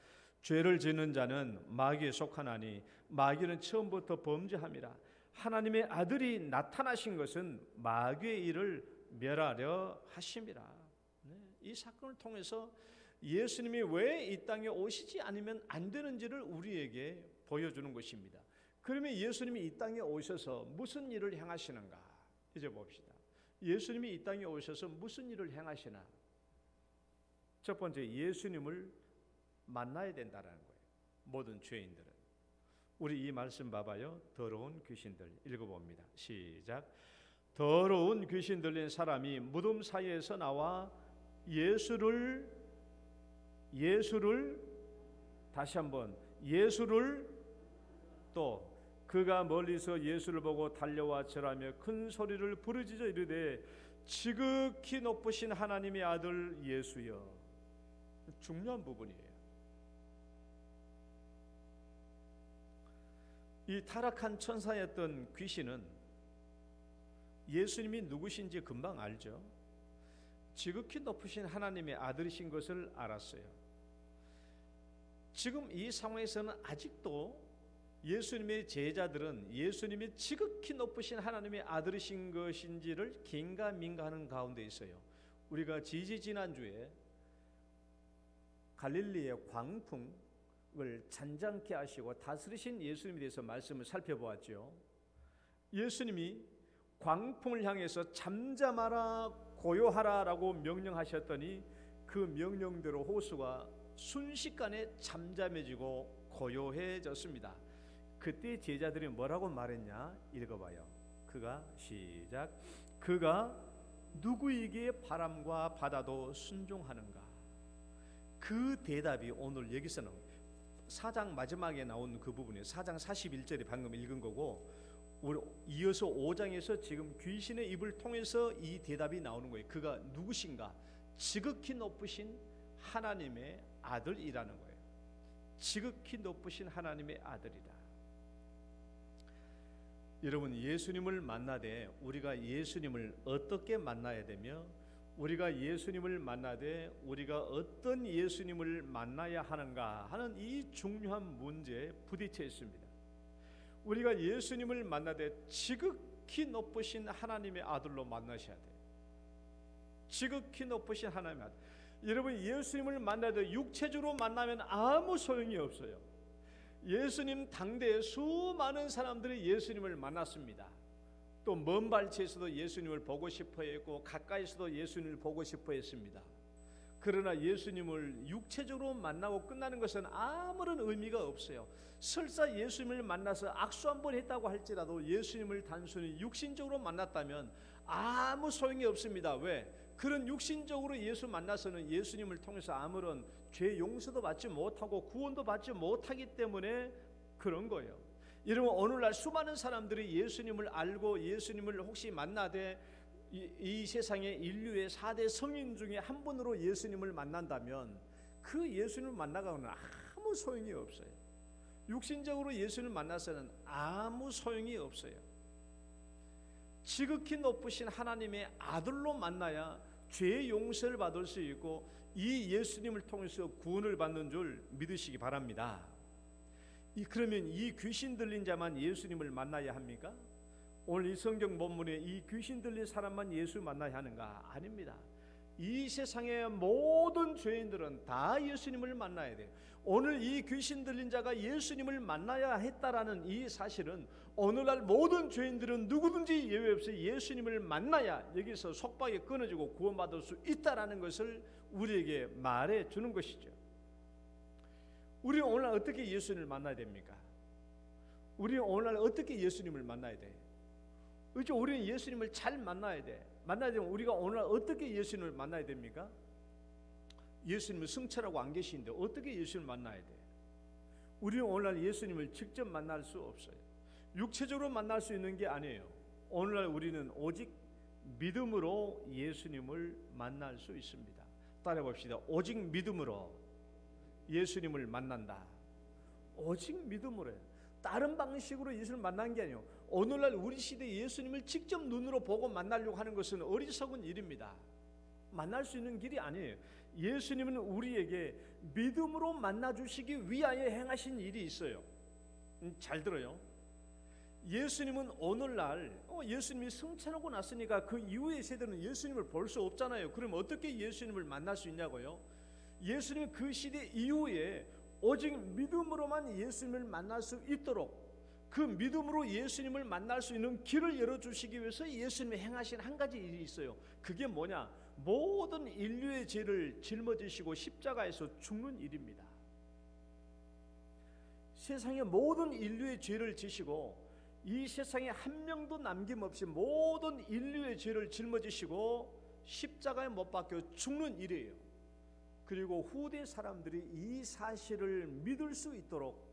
죄를 짓는 자는 마귀에 속하나니 마귀는 처음부터 범죄함이라. 하나님의 아들이 나타나신 것은 마귀의 일을 멸하려 하심이라. 이 사건을 통해서 예수님이 왜 이 땅에 오시지 않으면 안 되는지를 우리에게 보여주는 것입니다. 그러면 예수님이 이 땅에 오셔서 무슨 일을 행하시는가? 이제 봅시다. 예수님이 이 땅에 오셔서 무슨 일을 행하시나? 첫 번째, 예수님을 만나야 된다는 거예요. 모든 죄인들은. 우리 이 말씀 봐봐요. 더러운 귀신들 읽어봅니다. 시작. 더러운 귀신 들린 사람이 무덤 사이에서 나와 예수를 다시 한번 예수를 또 그가 멀리서 예수를 보고 달려와 절하며 큰 소리를 부르짖어 이르되 지극히 높으신 하나님의 아들 예수여. 중요한 부분이에요. 이 타락한 천사였던 귀신은 예수님이 누구신지 금방 알죠. 지극히 높으신 하나님의 아들이신 것을 알았어요. 지금 이 상황에서는 아직도 예수님의 제자들은 예수님이 지극히 높으신 하나님의 아들이신 것인지를 긴가민가하는 가운데 있어요. 우리가 지난주에 갈릴리의 광풍을 잔잔케 하시고 다스리신 예수님에 대해서 말씀을 살펴보았죠. 예수님이 광풍을 향해서 잠잠하라 고요하라라고 명령하셨더니 그 명령대로 호수가 순식간에 잠잠해지고 고요해졌습니다. 그때 제자들이 뭐라고 말했냐? 읽어봐요. 시작. 그가 누구에게 바람과 바다도 순종하는가? 그 대답이 오늘 여기서는 4장 마지막에 나온 그 부분이에요. 4장 41절에 방금 읽은 거고 우리 이어서 5장에서 지금 귀신의 입을 통해서 이 대답이 나오는 거예요. 그가 누구신가? 지극히 높으신 하나님의 아들이라는 거예요. 지극히 높으신 하나님의 아들이다. 여러분, 예수님을 만나되 우리가 예수님을 어떻게 만나야 되며 우리가 예수님을 만나되 우리가 어떤 예수님을 만나야 하는가 하는 이 중요한 문제에 부딪혀 있습니다. 우리가 예수님을 만나되 지극히 높으신 하나님의 아들로 만나셔야 돼요. 지극히 높으신 하나님의 아들. 여러분, 예수님을 만나도 육체적으로 만나면 아무 소용이 없어요. 예수님 당대에 수많은 사람들이 예수님을 만났습니다. 또 먼 발치에서도 예수님을 보고 싶어 했고 가까이서도 예수님을 보고 싶어 했습니다. 그러나 예수님을 육체적으로 만나고 끝나는 것은 아무런 의미가 없어요. 설사 예수님을 만나서 악수 한번 했다고 할지라도 예수님을 단순히 육신적으로 만났다면 아무 소용이 없습니다. 왜? 그런 육신적으로 예수 만나서는 예수님을 통해서 아무런 죄 용서도 받지 못하고 구원도 받지 못하기 때문에 그런 거예요. 여러분, 오늘날 수많은 사람들이 예수님을 알고 예수님을 혹시 만나되 이 세상의 인류의 4대 성인 중에 한 분으로 예수님을 만난다면 그 예수님을 만나가고는 아무 소용이 없어요. 육신적으로 예수님을 만나서는 아무 소용이 없어요. 지극히 높으신 하나님의 아들로 만나야 죄 용서를 받을 수 있고 이 예수님을 통해서 구원을 받는 줄 믿으시기 바랍니다. 그러면 이 귀신 들린 자만 예수님을 만나야 합니까? 오늘 이 성경 본문에 이 귀신 들린 사람만 예수 만나야 하는가? 아닙니다. 이 세상의 모든 죄인들은 다 예수님을 만나야 돼요. 오늘 이 귀신 들린 자가 예수님을 만나야 했다라는 이 사실은 오늘날 모든 죄인들은 누구든지 예외 없이 예수님을 만나야 여기서 속박이 끊어지고 구원받을 수 있다라는 것을 우리에게 말해 주는 것이죠. 우리 오늘날 어떻게 예수님을 만나야 됩니까? 우리 오늘날 어떻게 예수님을 만나야 돼요? 그렇죠? 우리는 예수님을 잘 만나야 돼. 만나야 되면 우리가 오늘 어떻게 예수님을 만나야 됩니까? 예수님은 승천하고 안 계시는데 어떻게 예수님을 만나야 돼? 우리는 오늘날 예수님을 직접 만날 수 없어요. 육체적으로 만날 수 있는 게 아니에요. 오늘날 우리는 오직 믿음으로 예수님을 만날 수 있습니다. 따라해 봅시다. 오직 믿음으로 예수님을 만난다. 오직 믿음으로요. 다른 방식으로 예수님을 만난 게 아니에요. 오늘날 우리 시대에 예수님을 직접 눈으로 보고 만나려고 하는 것은 어리석은 일입니다. 만날 수 있는 길이 아니에요. 예수님은 우리에게 믿음으로 만나주시기 위하여 행하신 일이 있어요. 잘 들어요. 예수님은 오늘날 예수님이 승천하고 났으니까 그 이후의 세대는 예수님을 볼 수 없잖아요. 그럼 어떻게 예수님을 만날 수 있냐고요? 예수님은 그 시대 이후에 오직 믿음으로만 예수님을 만날 수 있도록 그 믿음으로 예수님을 만날 수 있는 길을 열어주시기 위해서 예수님이 행하신 한 가지 일이 있어요. 그게 뭐냐? 모든 인류의 죄를 짊어지시고 십자가에서 죽는 일입니다. 세상의 모든 인류의 죄를 지시고 이 세상에 한 명도 남김없이 모든 인류의 죄를 짊어지시고 십자가에 못 박혀 죽는 일이에요. 그리고 후대 사람들이 이 사실을 믿을 수 있도록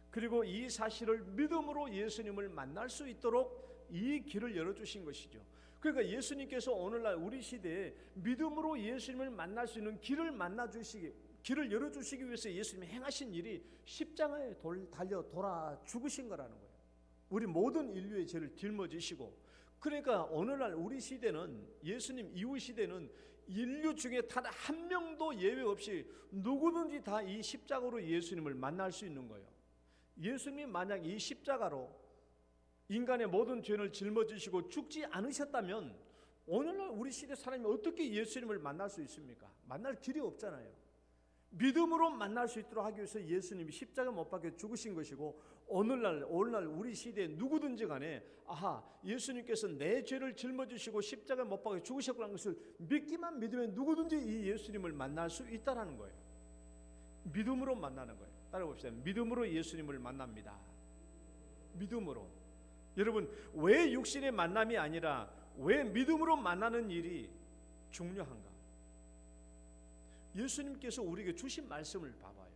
그리고 이 사실을 믿음으로 예수님을 만날 수 있도록 이 길을 열어주신 것이죠. 그러니까 예수님께서 오늘날 우리 시대에 믿음으로 예수님을 만날 수 있는 길을 길을 열어주시기 위해서 예수님이 행하신 일이 십자가에 달려 돌아 죽으신 거라는 거예요. 우리 모든 인류의 죄를 짊어지시고 그러니까 오늘날 우리 시대는 예수님 이후 시대는 인류 중에 단 한 명도 예외 없이 누구든지 다 이 십자가로 예수님을 만날 수 있는 거예요. 예수님이 만약 이 십자가로 인간의 모든 죄를 짊어지시고 죽지 않으셨다면 오늘날 우리 시대 사람이 어떻게 예수님을 만날 수 있습니까? 만날 길이 없잖아요. 믿음으로 만날 수 있도록 하기 위해서 예수님이 십자가 못 박혀 죽으신 것이고 오늘날 우리 시대에 누구든지 간에 예수님께서 내 죄를 짊어지시고 십자가 못 박혀 죽으셨다는 것을 믿기만 믿으면 누구든지 이 예수님을 만날 수 있다는 거예요. 믿음으로 만나는 거예요. 따라봅시다. 믿음으로 예수님을 만납니다. 믿음으로. 여러분, 왜 육신의 만남이 아니라 왜 믿음으로 만나는 일이 중요한가? 예수님께서 우리에게 주신 말씀을 봐봐요.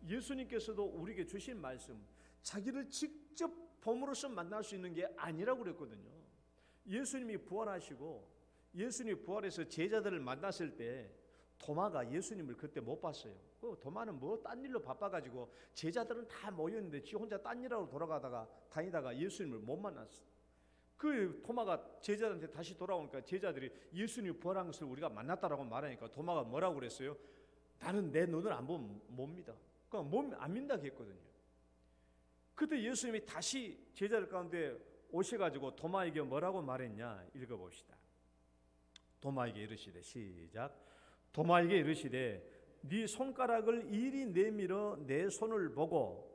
예수님께서도 우리에게 주신 말씀, 자기를 직접 봄으로써 만날 수 있는 게 아니라고 그랬거든요. 예수님이 부활하시고 예수님이 부활해서 제자들을 만났을 때 도마가 예수님을 그때 못 봤어요. 그 도마는 딴 일로 바빠가지고 제자들은 다 모였는데 지 혼자 딴 일하러 다니다가 예수님을 못 만났어. 그 도마가 제자들한테 다시 돌아오니까 제자들이 예수님이 부활한 것을 우리가 만났다라고 말하니까 도마가 뭐라고 그랬어요? 나는 내 눈을 안 보면 못 믿어. 그러니까 안 믿는다고 했거든요. 그때 예수님이 다시 제자들 가운데 오셔가지고 도마에게 뭐라고 말했냐? 읽어봅시다. 도마에게 이르시되 시작. 도마에게 이르시되 네 손가락을 이리 내밀어 내 손을 보고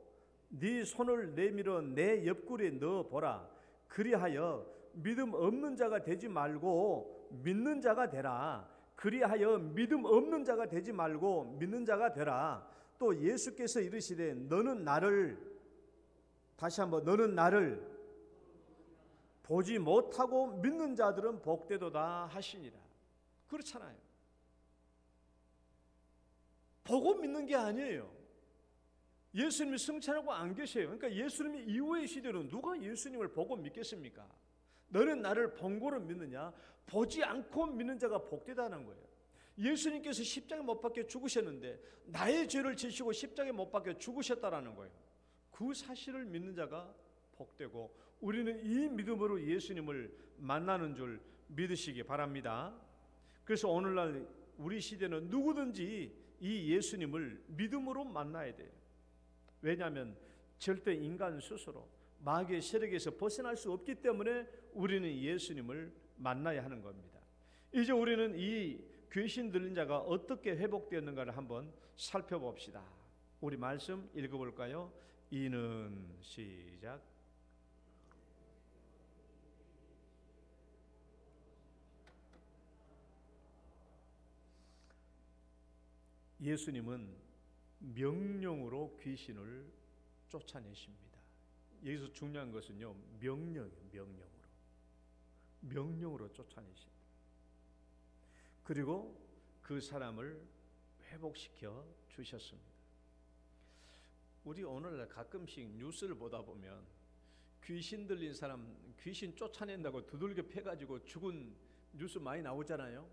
네 손을 내밀어 내 옆구리에 넣어 보라. 그리하여 믿음 없는 자가 되지 말고 믿는 자가 되라. 그리하여 믿음 없는 자가 되지 말고 믿는 자가 되라. 또 예수께서 이르시되 너는 나를, 다시 한번, 너는 나를 보지 못하고 믿는 자들은 복되도다 하시니라. 그렇잖아요. 보고 믿는 게 아니에요. 예수님이 승천하고 안 계세요. 그러니까 예수님이 이후의 시대로 누가 예수님을 보고 믿겠습니까? 너는 나를 본고로 믿느냐? 보지 않고 믿는 자가 복되다는 거예요. 예수님께서 십자가에 못 박혀 죽으셨는데 나의 죄를 지시고 십자가에 못 박혀 죽으셨다라는 거예요. 그 사실을 믿는 자가 복되고 우리는 이 믿음으로 예수님을 만나는 줄 믿으시기 바랍니다. 그래서 오늘날 우리 시대는 누구든지 이 예수님을 믿음으로 만나야 돼요. 왜냐하면 절대 인간 스스로 마귀의 세력에서 벗어날 수 없기 때문에 우리는 예수님을 만나야 하는 겁니다. 이제 우리는 이 귀신 들린 자가 어떻게 회복되었는가를 한번 살펴봅시다. 우리 말씀 읽어볼까요? 이는 시작. 예수님은 명령으로 귀신을 쫓아내십니다. 여기서 중요한 것은요, 명령으로 쫓아내십니다. 그리고 그 사람을 회복시켜 주셨습니다. 우리 오늘날 가끔씩 뉴스를 보다 보면 귀신 들린 사람 귀신 쫓아낸다고 두들겨 패가지고 죽은 뉴스 많이 나오잖아요.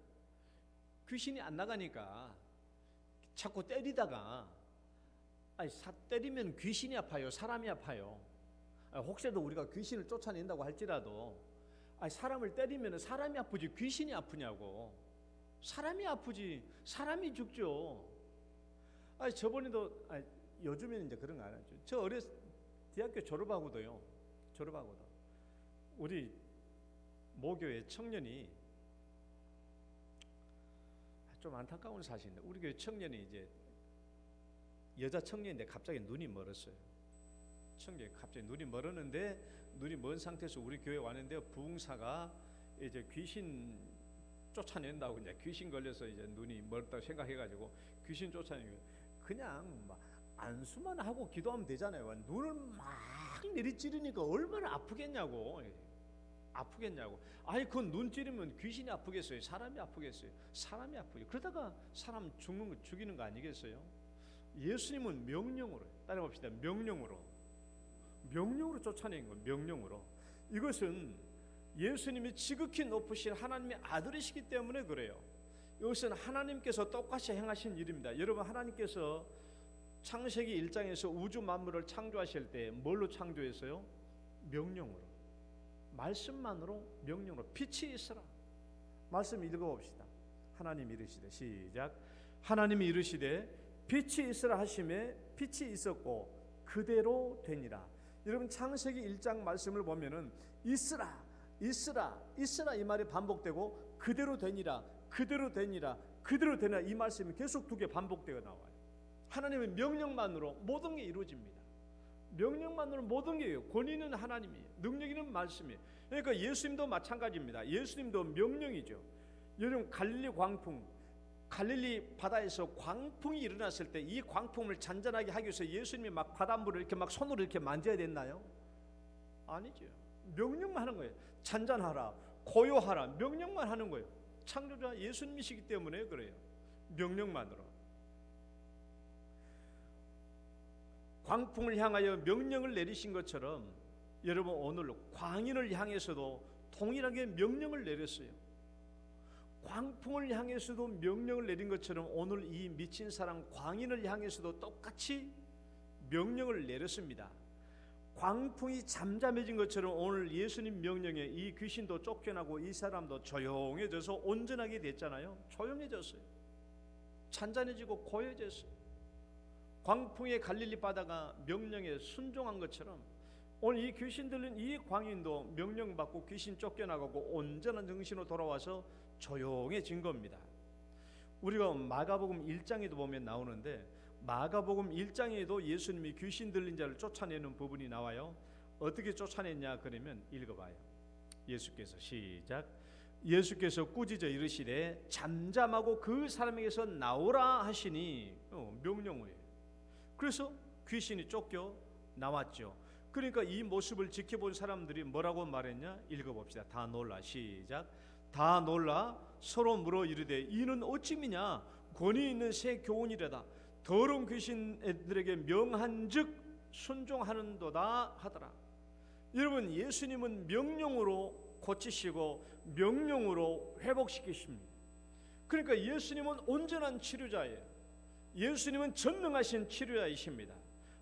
귀신이 안 나가니까 자꾸 때리다가 때리면 귀신이 아파요, 사람이 아파요. 혹시라도 우리가 귀신을 쫓아낸다고 할지라도 사람을 때리면 사람이 아프지 귀신이 아프냐고. 사람이 아프지 사람이 죽죠. 저번에도 요즘에는 이제 그런 거 안 하죠. 저 대학교 졸업하고도 우리 모교의 청년이 좀 안타까운 사실인데 우리 교회 청년이 이제 여자 청년인데 갑자기 눈이 멀었어요. 청년이 갑자기 눈이 멀었는데 눈이 먼 상태에서 우리 교회 왔는데 부흥사가 이제 귀신 쫓아낸다고 이제 귀신 걸려서 이제 눈이 멀었다고 생각해가지고 귀신 쫓아내고 그냥 막 안수만 하고 기도하면 되잖아요. 눈을 막 내리찌르니까 얼마나 아프겠냐고. 그건 눈 찌르면 귀신이 아프겠어요? 사람이 아프겠어요? 사람이 아프죠. 그러다가 사람 죽이는 거 아니겠어요? 예수님은 명령으로, 따라봅시다. 명령으로 쫓아낸 거예요. 명령으로. 이것은 예수님이 지극히 높으신 하나님의 아들이시기 때문에 그래요. 이것은 하나님께서 똑같이 행하신 일입니다. 여러분, 하나님께서 창세기 1장에서 우주 만물을 창조하실 때 뭘로 창조했어요? 명령으로. 말씀만으로, 명령으로. 빛이 있으라. 말씀 읽어봅시다. 하나님이 이르시되, 시작. 하나님이 이르시되 빛이 있으라 하심에 빛이 있었고 그대로 되니라. 여러분, 창세기 1장 말씀을 보면은 있으라 이 말이 반복되고 그대로 되니라 이 말씀이 계속 두 개 반복되어 나와요. 하나님의 명령만으로 모든 게 이루어집니다. 명령만으로 모든 게요. 권위는 하나님이에요. 능력이는 말씀이에요. 그러니까 예수님도 마찬가지입니다. 예수님도 명령이죠. 여러분, 갈릴리 바다에서 광풍이 일어났을 때 이 광풍을 잔잔하게 하기 위해서 예수님이 막 바닷물을 이렇게 막 손으로 이렇게 만져야 됐나요? 아니죠. 명령만 하는 거예요. 잔잔하라, 고요하라, 명령만 하는 거예요. 창조자 예수님이시기 때문에 그래요. 명령만으로. 광풍을 향하여 명령을 내리신 것처럼 여러분, 오늘 광인을 향해서도 동일하게 명령을 내렸어요. 광풍을 향해서도 명령을 내린 것처럼 오늘 이 미친 사람 광인을 향해서도 똑같이 명령을 내렸습니다. 광풍이 잠잠해진 것처럼 오늘 예수님 명령에 이 귀신도 쫓겨나고 이 사람도 조용해져서 온전하게 됐잖아요. 조용해졌어요. 잔잔해지고 고요해졌어요. 광풍의 갈릴리 바다가 명령에 순종한 것처럼 오늘 이 귀신 들린 이 광인도 명령받고 귀신 쫓겨나가고 온전한 정신으로 돌아와서 조용해진 겁니다. 우리가 마가복음 1장에도 보면 나오는데 마가복음 1장에도 예수님이 귀신 들린 자를 쫓아내는 부분이 나와요. 어떻게 쫓아냈냐 그러면 읽어봐요. 예수께서 시작. 예수께서 꾸짖어 이르시되 잠잠하고 그 사람에게서 나오라 하시니 명령어예요. 그래서 귀신이 쫓겨 나왔죠. 그러니까 이 모습을 지켜본 사람들이 뭐라고 말했냐? 읽어봅시다. 다 놀라. 시작. 다 놀라 서로 물어 이르되 이는 어찌미냐? 권위 있는 새 교훈이라다. 더러운 귀신 애들에게 명한즉 순종하는도다 하더라. 여러분, 예수님은 명령으로 고치시고 명령으로 회복시키십니다. 그러니까 예수님은 온전한 치료자예요. 예수님은 전능하신 치료자이십니다.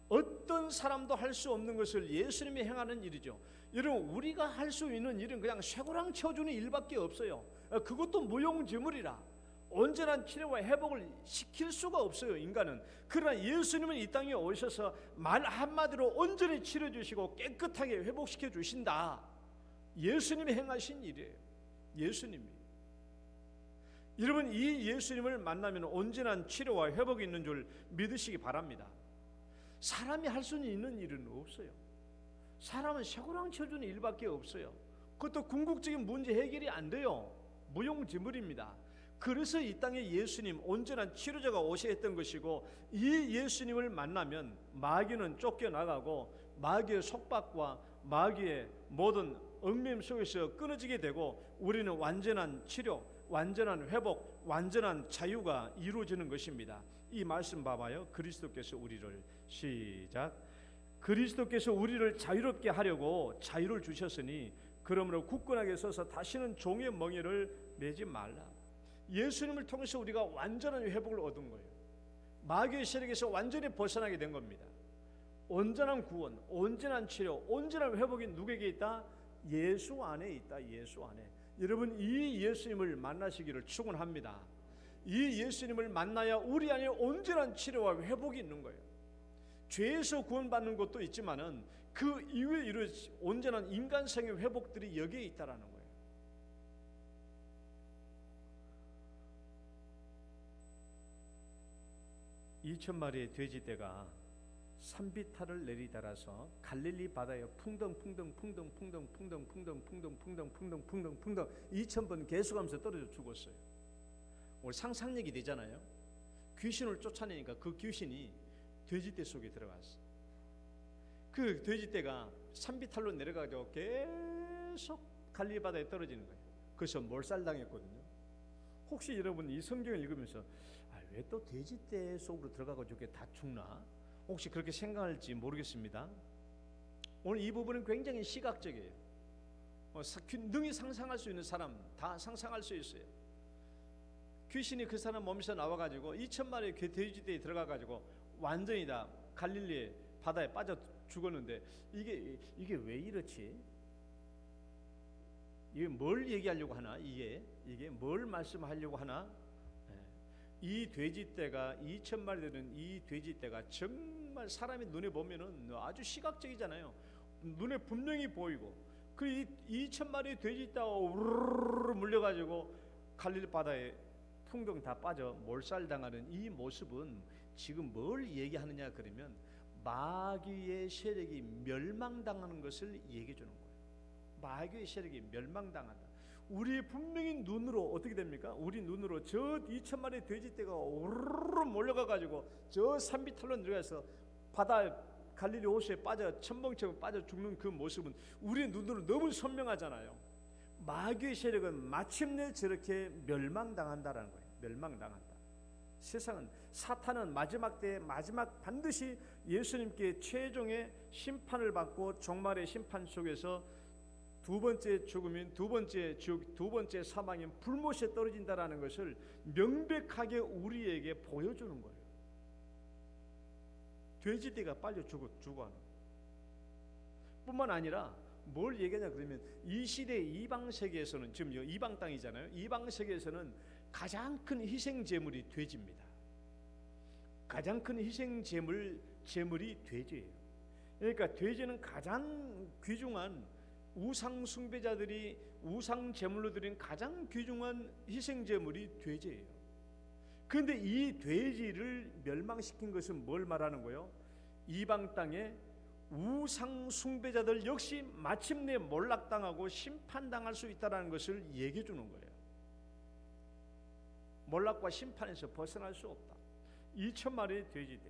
어떤 사람도 할 수 없는 것을 예수님이 행하는 일이죠. 여러분, 우리가 할 수 있는 일은 그냥 쇠고랑 쳐주는 일밖에 없어요. 그것도 무용지물이라 온전한 치료와 회복을 시킬 수가 없어요, 인간은. 그러나 예수님은 이 땅에 오셔서 말 한마디로 온전히 치료 주시고 깨끗하게 회복시켜 주신다. 예수님이 행하신 일이에요. 예수님이. 여러분, 이 예수님을 만나면 온전한 치료와 회복이 있는 줄 믿으시기 바랍니다. 사람이 할 수 있는 일은 없어요. 사람은 쇠고랑 쳐주는 일밖에 없어요. 그것도 궁극적인 문제 해결이 안 돼요. 무용지물입니다. 그래서 이 땅에 예수님, 온전한 치료자가 오셔야 했던 것이고, 이 예수님을 만나면 마귀는 쫓겨나가고 마귀의 속박과 마귀의 모든 얽매임 속에서 끊어지게 되고 우리는 완전한 치료, 완전한 회복, 완전한 자유가 이루어지는 것입니다. 이 말씀 봐봐요. 그리스도께서 우리를 시작. 그리스도께서 우리를 자유롭게 하려고 자유를 주셨으니 그러므로 굳건하게 서서 다시는 종의 멍에를 매지 말라. 예수님을 통해서 우리가 완전한 회복을 얻은 거예요. 마귀의 세력에서 완전히 벗어나게 된 겁니다. 온전한 구원, 온전한 치료, 온전한 회복이 누구에게 있다? 예수 안에 있다. 예수 안에. 여러분, 이 예수님을 만나시기를 축원합니다. 이 예수님을 만나야 우리 안에 온전한 치료와 회복이 있는 거예요. 죄에서 구원받는 것도 있지만은 그 이후에 이루어진 온전한 인간성의 회복들이 여기에 있다라는 거예요. 2,000마리의 돼지떼가 산비탈을 내리달아서 갈릴리 바다에 풍덩 2,000번 계속하면서 떨어져 죽었어요. 오늘 상상력이 되잖아요. 귀신을 쫓아내니까 그 귀신이 돼지떼 속에 들어갔어. 그 돼지떼가 산비탈로 내려가지고 계속 갈릴리 바다에 떨어지는 거예요. 그래서 몰살당했거든요. 혹시 여러분 이 성경을 읽으면서 왜 또 돼지떼 속으로 들어가고 저게 다 죽나? 혹시 그렇게 생각할지 모르겠습니다. 오늘 이 부분은 굉장히 시각적이에요. 능히 상상할 수 있는 사람 다 상상할 수 있어요. 귀신이 그 사람 몸에서 나와가지고 2,000마리의 돼지떼에 들어가가지고 완전히 다 갈릴리 바다에 빠져 죽었는데 이게 왜 이렇지? 이게 뭘 얘기하려고 하나? 이게 뭘 말씀하려고 하나? 이 돼지떼가 2,000마리 되는 이 돼지떼가 정말 사람이 눈에 보면은 아주 시각적이잖아요. 눈에 분명히 보이고 그 2,000마리 돼지떼가 우르르 물려가지고 갈릴리 바다에 풍덩 다 빠져 몰살당하는 이 모습은 지금 뭘 얘기하느냐 그러면 마귀의 세력이 멸망당하는 것을 얘기해 주는 거예요. 마귀의 세력이 멸망당한다. 우리 분명히 눈으로 어떻게 됩니까? 우리 눈으로 저 2,000마리 돼지떼가 오르르 몰려가가지고 저 산비탈로 내려가서 바다 갈릴리 호수에 빠져 첨벙첨벙 빠져 죽는 그 모습은 우리 눈으로 너무 선명하잖아요. 마귀의 세력은 마침내 저렇게 멸망당한다라는 거예요. 멸망당한다. 세상은 사탄은 마지막 때에 반드시 예수님께 최종의 심판을 받고 종말의 심판 속에서 두 번째 죽음인 두 번째 사망인 불못에 떨어진다라는 것을 명백하게 우리에게 보여주는 거예요. 돼지떼가 빨려 죽어가는 뿐만 아니라 뭘 얘기하냐 그러면 이 시대 이방 세계에서는 지금 이방 땅이잖아요. 이방 세계에서는 가장 큰 희생 제물이 돼지입니다. 가장 큰 희생 제물이 돼지예요. 그러니까 돼지는 가장 귀중한 우상 숭배자들이 우상 제물로 드린 가장 귀중한 희생 제물이 돼지예요. 그런데 이 돼지를 멸망시킨 것은 뭘 말하는 거예요? 이방 땅에 우상 숭배자들 역시 마침내 몰락당하고 심판당할 수 있다는 것을 얘기해 주는 거예요. 몰락과 심판에서 벗어날 수 없다. 2,000마리의 돼지떼,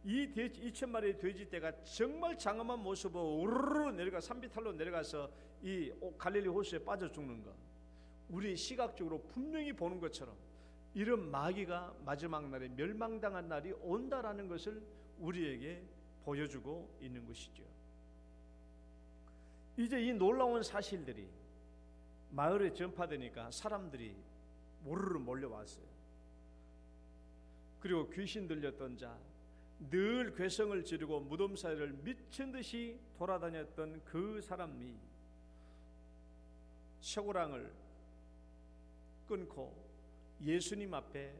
이 2,000마리의 돼지떼가 정말 장엄한 모습으로 우르르 내려가 산비탈로 내려가서 이 갈릴리 호수에 빠져 죽는 것, 우리 시각적으로 분명히 보는 것처럼 이런 마귀가 마지막 날에 멸망당한 날이 온다라는 것을 우리에게 보여주고 있는 것이죠. 이제 이 놀라운 사실들이 마을에 전파되니까 사람들이 우르르 몰려왔어요. 그리고 귀신 들렸던 자, 늘 괴성을 지르고 무덤 사이를 미친 듯이 돌아다녔던 그 사람이 쇠고랑을 끊고 예수님 앞에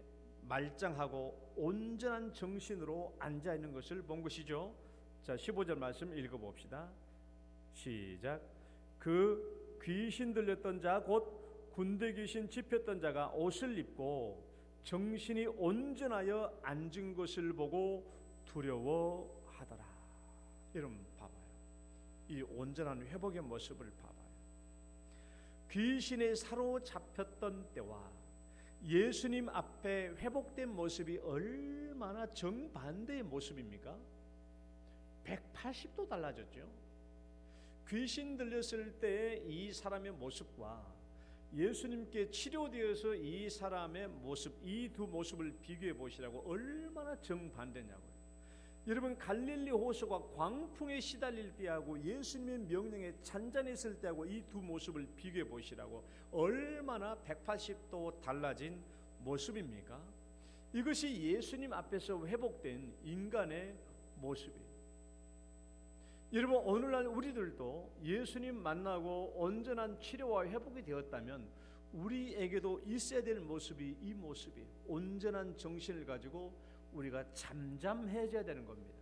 말짱하고 온전한 정신으로 앉아 있는 것을 본 것이죠. 자, 15절 말씀 읽어봅시다. 시작. 그 귀신 들렸던 자, 곧 군대 귀신 집혔던 자가 옷을 입고 정신이 온전하여 앉은 것을 보고 두려워하더라. 여러분 봐봐요. 이 온전한 회복의 모습을 봐봐요. 귀신에 사로잡혔던 때와 예수님 앞에 회복된 모습이 얼마나 정반대의 모습입니까? 180도 달라졌죠. 귀신 들렸을 때 이 사람의 모습과 예수님께 치료되어서 이 사람의 모습, 이 두 모습을 비교해 보시라고 얼마나 정반대냐고요. 여러분, 갈릴리 호수가 광풍에 시달릴 때하고 예수님의 명령에 잔잔했을 때하고 이 두 모습을 비교해 보시라고 얼마나 180도 달라진 모습입니까? 이것이 예수님 앞에서 회복된 인간의 모습이에요. 여러분, 오늘날 우리들도 예수님 만나고 온전한 치료와 회복이 되었다면 우리에게도 있어야 될 모습이 이 모습이에요. 온전한 정신을 가지고 우리가 잠잠해져야 되는 겁니다.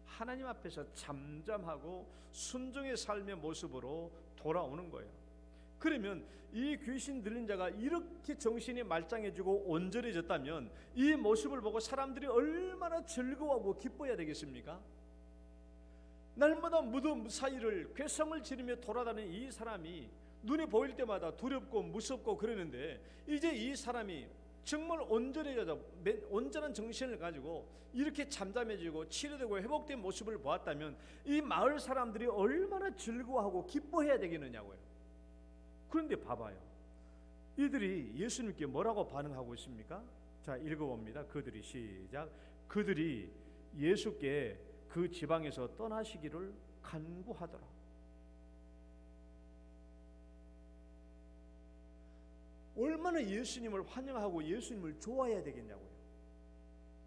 하나님 앞에서 잠잠하고 순종의 삶의 모습으로 돌아오는 거예요. 그러면 이 귀신 들린 자가 이렇게 정신이 말짱해지고 온전해졌다면 이 모습을 보고 사람들이 얼마나 즐거워하고 기뻐해야 되겠습니까? 날마다 무덤 사이를 괴성을 지르며 돌아다니는 이 사람이 눈에 보일 때마다 두렵고 무섭고 그러는데, 이제 이 사람이 정말 온전해져 온전한 정신을 가지고 이렇게 잠잠해지고 치료되고 회복된 모습을 보았다면 이 마을 사람들이 얼마나 즐거워하고 기뻐해야 되겠느냐고요. 그런데 봐봐요, 이들이 예수님께 뭐라고 반응하고 있습니까? 자, 읽어봅니다. 그들이 시작. 그들이 예수께 그 지방에서 떠나시기를 간구하더라. 얼마나 예수님을 환영하고 예수님을 좋아해야 되겠냐고요.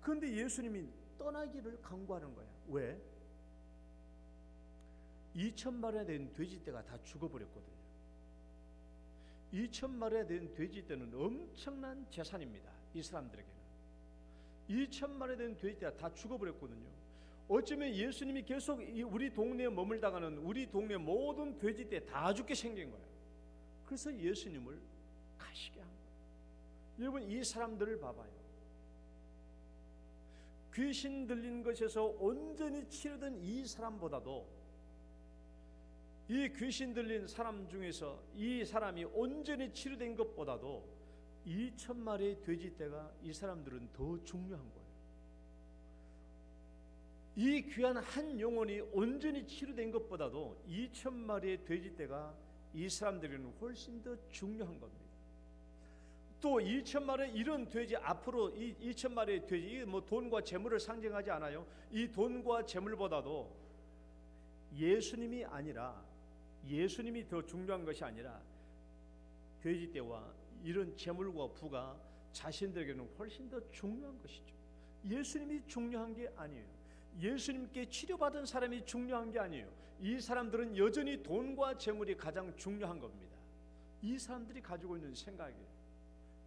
그런데 예수님이 떠나기를 간구하는 거야. 왜? 2,000마리나 된 돼지떼가 다 죽어버렸거든요. 2,000마리나 된 돼지떼는 엄청난 재산입니다. 이 사람들에게는 2,000마리 된 돼지떼가 다 죽어버렸거든요. 어쩌면 예수님이 계속 우리 동네에 머물다가는 우리 동네 모든 돼지떼 다 죽게 생긴 거예요. 그래서 예수님을 가시게 한 거예요. 여러분, 이 사람들을 봐봐요. 귀신 들린 것에서 온전히 치료된 이 사람보다도, 이 귀신 들린 사람 중에서 이 사람이 온전히 치료된 것보다도 2,000마리의 돼지떼가 이 사람들은 더 중요한 거예요. 이 귀한 한 영혼이 온전히 치료된 것보다도 2,000마리의 돼지떼가 이 사람들에게는 훨씬 더 중요한 겁니다. 또 2,000마리 이런 돼지, 앞으로 이 2,000마리의 돼지, 뭐 돈과 재물을 상징하지 않아요. 이 돈과 재물보다도 예수님이 아니라, 예수님이 더 중요한 것이 아니라 돼지떼와 이런 재물과 부가 자신들에게는 훨씬 더 중요한 것이죠. 예수님이 중요한 게 아니에요. 예수님께 치료받은 사람이 중요한 게 아니에요. 이 사람들은 여전히 돈과 재물이 가장 중요한 겁니다. 이 사람들이 가지고 있는 생각이에요.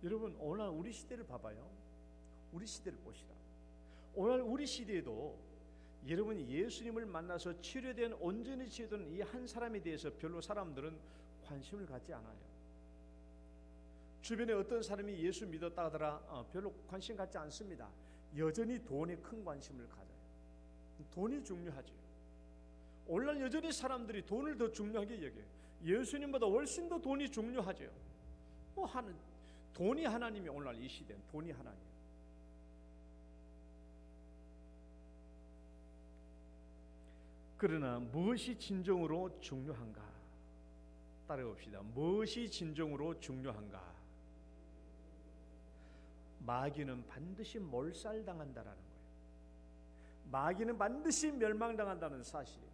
여러분, 오늘 우리 시대를 봐봐요. 우리 시대를 보시라. 오늘 우리 시대에도 여러분이 예수님을 만나서 치료된, 온전히 치료된 이 한 사람에 대해서 별로 사람들은 관심을 갖지 않아요. 주변에 어떤 사람이 예수 믿었다 하더라, 별로 관심 갖지 않습니다. 여전히 돈에 큰 관심을 가져요. 돈이 중요하죠. 오늘날 여전히 사람들이 돈을 더 중요하게 여겨요. 예수님보다 훨씬 더 돈이 중요하죠. 돈이 하나님이 오늘날 이 시대는 돈이 하나님. 그러나 무엇이 진정으로 중요한가? 따라봅시다. 무엇이 진정으로 중요한가? 마귀는 반드시 몰살당한다라는 거예요. 마귀는 반드시 멸망당한다는 사실이에요.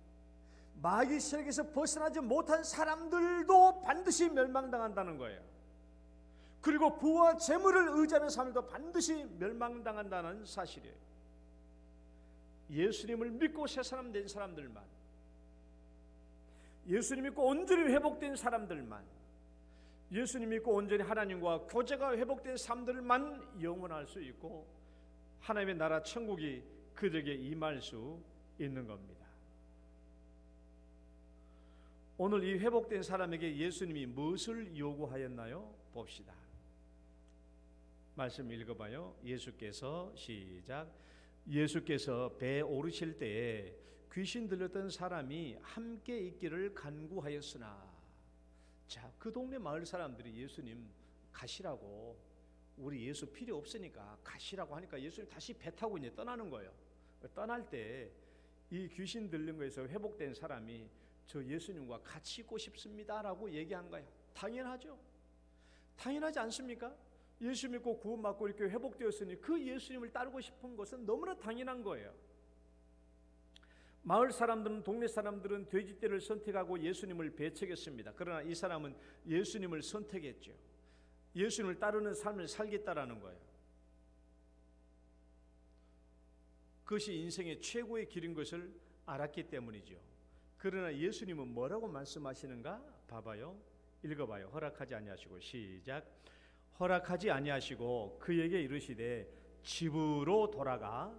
마귀 세력에서 벗어나지 못한 사람들도 반드시 멸망당한다는 거예요. 그리고 부와 재물을 의지하는 사람들도 반드시 멸망당한다는 사실이에요. 예수님을 믿고 새 사람 된 사람들만, 예수님 믿고 온전히 회복된 사람들만, 예수님 믿고 온전히 하나님과 교제가 회복된 사람들만 영원할 수 있고 하나님의 나라 천국이 그들에게 임할 수 있는 겁니다. 오늘 이 회복된 사람에게 예수님이 무엇을 요구하였나요? 봅시다. 말씀 읽어봐요. 예수께서 시작. 예수께서 배에 오르실 때에 귀신 들렸던 사람이 함께 있기를 간구하였으나, 자, 그 동네 마을 사람들이 예수님 가시라고, 우리 예수 필요 없으니까 가시라고 하니까 예수님 다시 배 타고 이제 떠나는 거예요. 떠날 때 이 귀신 들린 거에서 회복된 사람이 저 예수님과 같이 있고 싶습니다라고 얘기한 거예요. 당연하죠. 당연하지 않습니까? 예수 믿고 구원받고 이렇게 회복되었으니 그 예수님을 따르고 싶은 것은 너무나 당연한 거예요. 마을 사람들은, 동네 사람들은 돼지떼를 선택하고 예수님을 배척했습니다. 그러나 이 사람은 예수님을 선택했죠. 예수님을 따르는 삶을 살겠다라는 거예요. 그것이 인생의 최고의 길인 것을 알았기 때문이죠. 그러나 예수님은 뭐라고 말씀하시는가? 봐봐요. 읽어봐요. 허락하지 아니하시고, 시작. 허락하지 아니하시고 그에게 이르시되 집으로 돌아가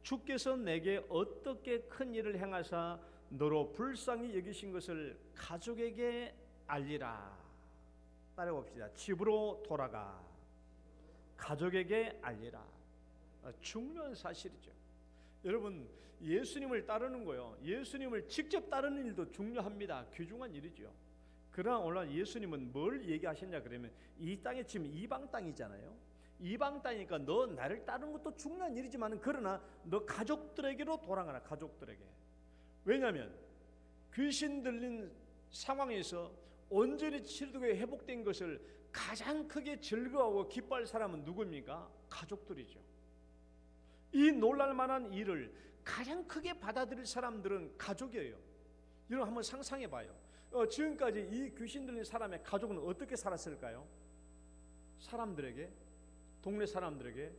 주께서 내게 어떻게 큰 일을 행하사 너로 불쌍히 여기신 것을 가족에게 알리라. 따라봅시다. 집으로 돌아가 가족에게 알리라. 중요한 사실이죠. 여러분, 예수님을 따르는 거요, 예수님을 직접 따르는 일도 중요합니다. 귀중한 일이죠. 그러나 오늘 예수님은 뭘 얘기하셨냐 그러면, 이 땅에 지금 이방 땅이잖아요. 이방 땅이니까 너 나를 따르는 것도 중요한 일이지만, 그러나 너 가족들에게로 돌아가라. 가족들에게. 왜냐하면 귀신 들린 상황에서 온전히 치료되고 회복된 것을 가장 크게 즐거워하고 기뻐할 사람은 누구입니까? 가족들이죠. 이 놀랄만한 일을 가장 크게 받아들일 사람들은 가족이에요. 여러분 한번 상상해 봐요. 지금까지 이 귀신 들린 사람의 가족은 어떻게 살았을까요? 사람들에게, 동네 사람들에게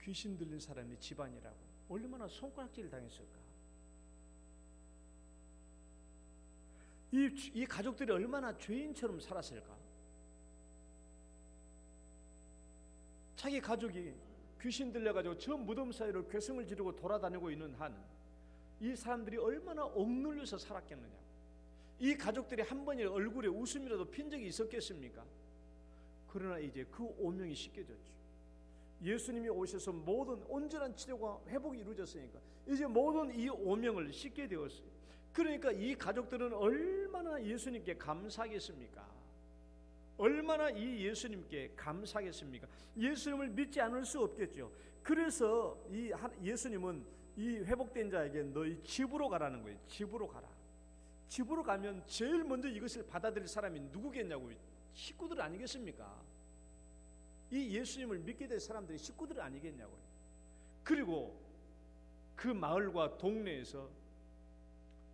귀신 들린 사람이 집안이라고 얼마나 손가락질 당했을까? 이 가족들이 얼마나 죄인처럼 살았을까? 자기 가족이 귀신 들려가지고 저 무덤 사이로 괴성을 지르고 돌아다니고 있는 한 이 사람들이 얼마나 억눌려서 살았겠느냐. 이 가족들이 한 번이라도 얼굴에 웃음이라도 핀 적이 있었겠습니까? 그러나 이제 그 오명이 씻겨졌죠. 예수님이 오셔서 모든 온전한 치료가 회복이 이루어졌으니까 이제 모든 이 오명을 씻게 되었어요. 그러니까 이 가족들은 얼마나 예수님께 감사하겠습니까? 얼마나 이 예수님께 감사하겠습니까? 예수님을 믿지 않을 수 없겠죠. 그래서 이 예수님은 이 회복된 자에게 너희 집으로 가라는 거예요. 집으로 가라. 집으로 가면 제일 먼저 이것을 받아들일 사람이 누구겠냐고요? 식구들 아니겠습니까? 이 예수님을 믿게 될 사람들이 식구들 아니겠냐고요. 그리고 그 마을과 동네에서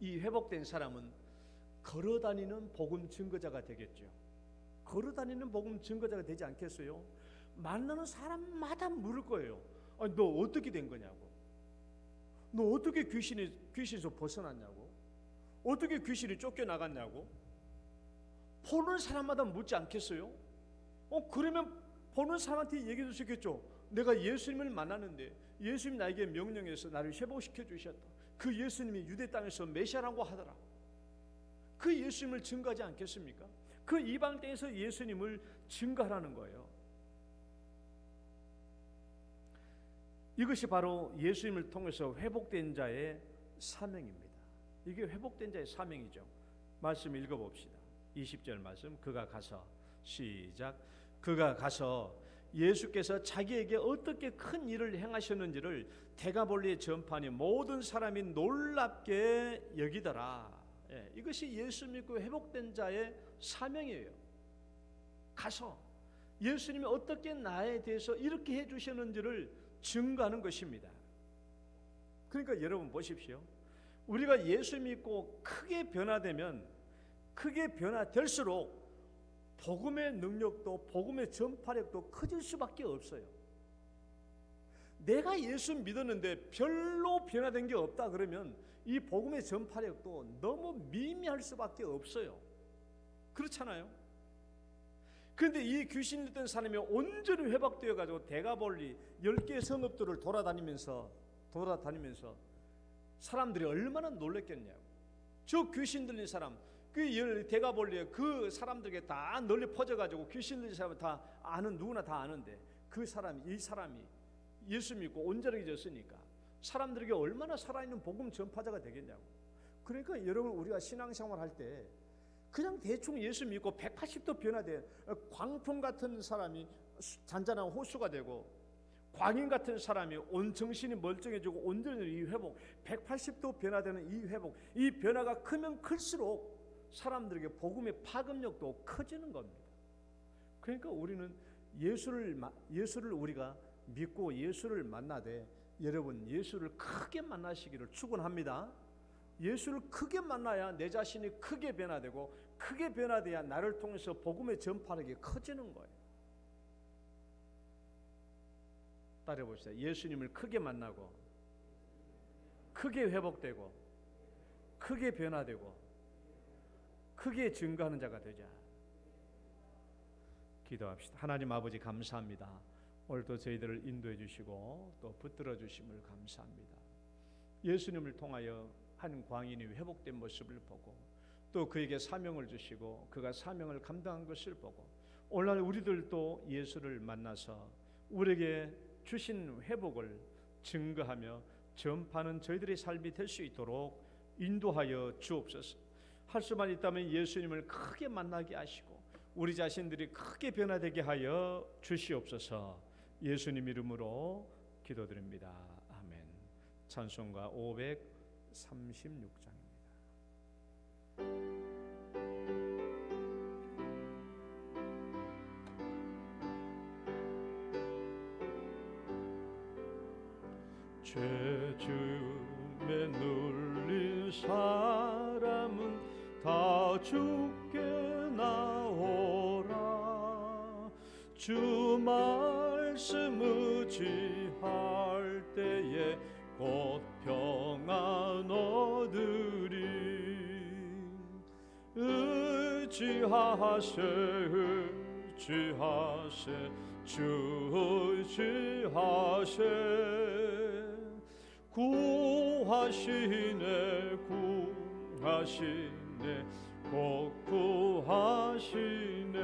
이 회복된 사람은 걸어다니는 복음 증거자가 되겠죠. 걸어다니는 복음 증거자가 되지 않겠어요? 만나는 사람마다 물을 거예요. 아니, 너 어떻게 된 거냐고. 너 어떻게 귀신에서 벗어났냐고. 어떻게 귀신이 쫓겨나갔냐고. 보는 사람마다 묻지 않겠어요? 그러면 보는 사람한테 얘기해 주시겠죠. 내가 예수님을 만났는데 예수님이 나에게 명령해서 나를 회복시켜 주셨다. 그 예수님이 유대 땅에서 메시아라고 하더라. 그 예수님을 증거하지 않겠습니까? 그 이방 땅에서 예수님을 증거하라는 거예요. 이것이 바로 예수님을 통해서 회복된 자의 사명입니다. 이게 회복된 자의 사명이죠. 말씀 읽어봅시다. 20절 말씀. 그가 가서 시작. 그가 가서 예수께서 자기에게 어떻게 큰 일을 행하셨는지를 데가볼리에 전파하니 모든 사람이 놀랍게 여기더라. 이것이 예수 믿고 회복된 자의 사명이에요. 가서 예수님이 어떻게 나에 대해서 이렇게 해주셨는지를 증거하는 것입니다. 그러니까 여러분 보십시오. 우리가 예수 믿고 크게 변화되면 크게 변화될수록 복음의 능력도 복음의 전파력도 커질 수밖에 없어요. 내가 예수 믿었는데 별로 변화된 게 없다 그러면 이 복음의 전파력도 너무 미미할 수밖에 없어요. 그렇잖아요. 그런데 이 귀신 있던 사람이 온전히 회복되어 가지고 데가볼리 10개의 성읍들을 돌아다니면서 사람들이 얼마나 놀랬겠냐고. 저 귀신 들린 사람, 그 데가볼리에 그 사람들에게 다 널리 퍼져가지고 귀신 들린 사람 다 아는, 누구나 다 아는데 이 사람이 예수 믿고 온전해졌으니까 사람들에게 얼마나 살아있는 복음 전파자가 되겠냐고. 그러니까 여러분, 우리가 신앙생활 할 때 그냥 대충 예수 믿고 180도 변화된 광풍 같은 사람이 잔잔한 호수가 되고, 광인 같은 사람이 온 정신이 멀쩡해지고 온전히 이 회복, 180도 변화되는 이 회복, 이 변화가 크면 클수록 사람들에게 복음의 파급력도 커지는 겁니다. 그러니까 우리는 예수를 우리가 믿고 예수를 만나되, 여러분 예수를 크게 만나시기를 축원합니다. 예수를 크게 만나야 내 자신이 크게 변화되고, 크게 변화돼야 나를 통해서 복음의 전파력이 커지는 거예요. 따라해 봅시다. 예수님을 크게 만나고 크게 회복되고 크게 변화되고 크게 증거하는 자가 되자. 기도합시다. 하나님 아버지, 감사합니다. 오늘도 저희들을 인도해 주시고 또 붙들어 주심을 감사합니다. 예수님을 통하여 한 광인이 회복된 모습을 보고, 또 그에게 사명을 주시고 그가 사명을 감당한 것을 보고, 오늘날 우리들도 예수를 만나서 우리에게 주신 회복을 증거하며 전파하는 저희들의 삶이 될 수 있도록 인도하여 주옵소서. 할 수만 있다면 예수님을 크게 만나게 하시고 우리 자신들이 크게 변화되게 하여 주시옵소서. 예수님 이름으로 기도드립니다. 아멘. 찬송가 536장입니다. 죄짐에 눌린 사람은 다 주께 나오라. 주 말씀 의지할 때에 곧 평안 얻으리. 의지하세 주 의지하세. 구하시네 곧 구하시네.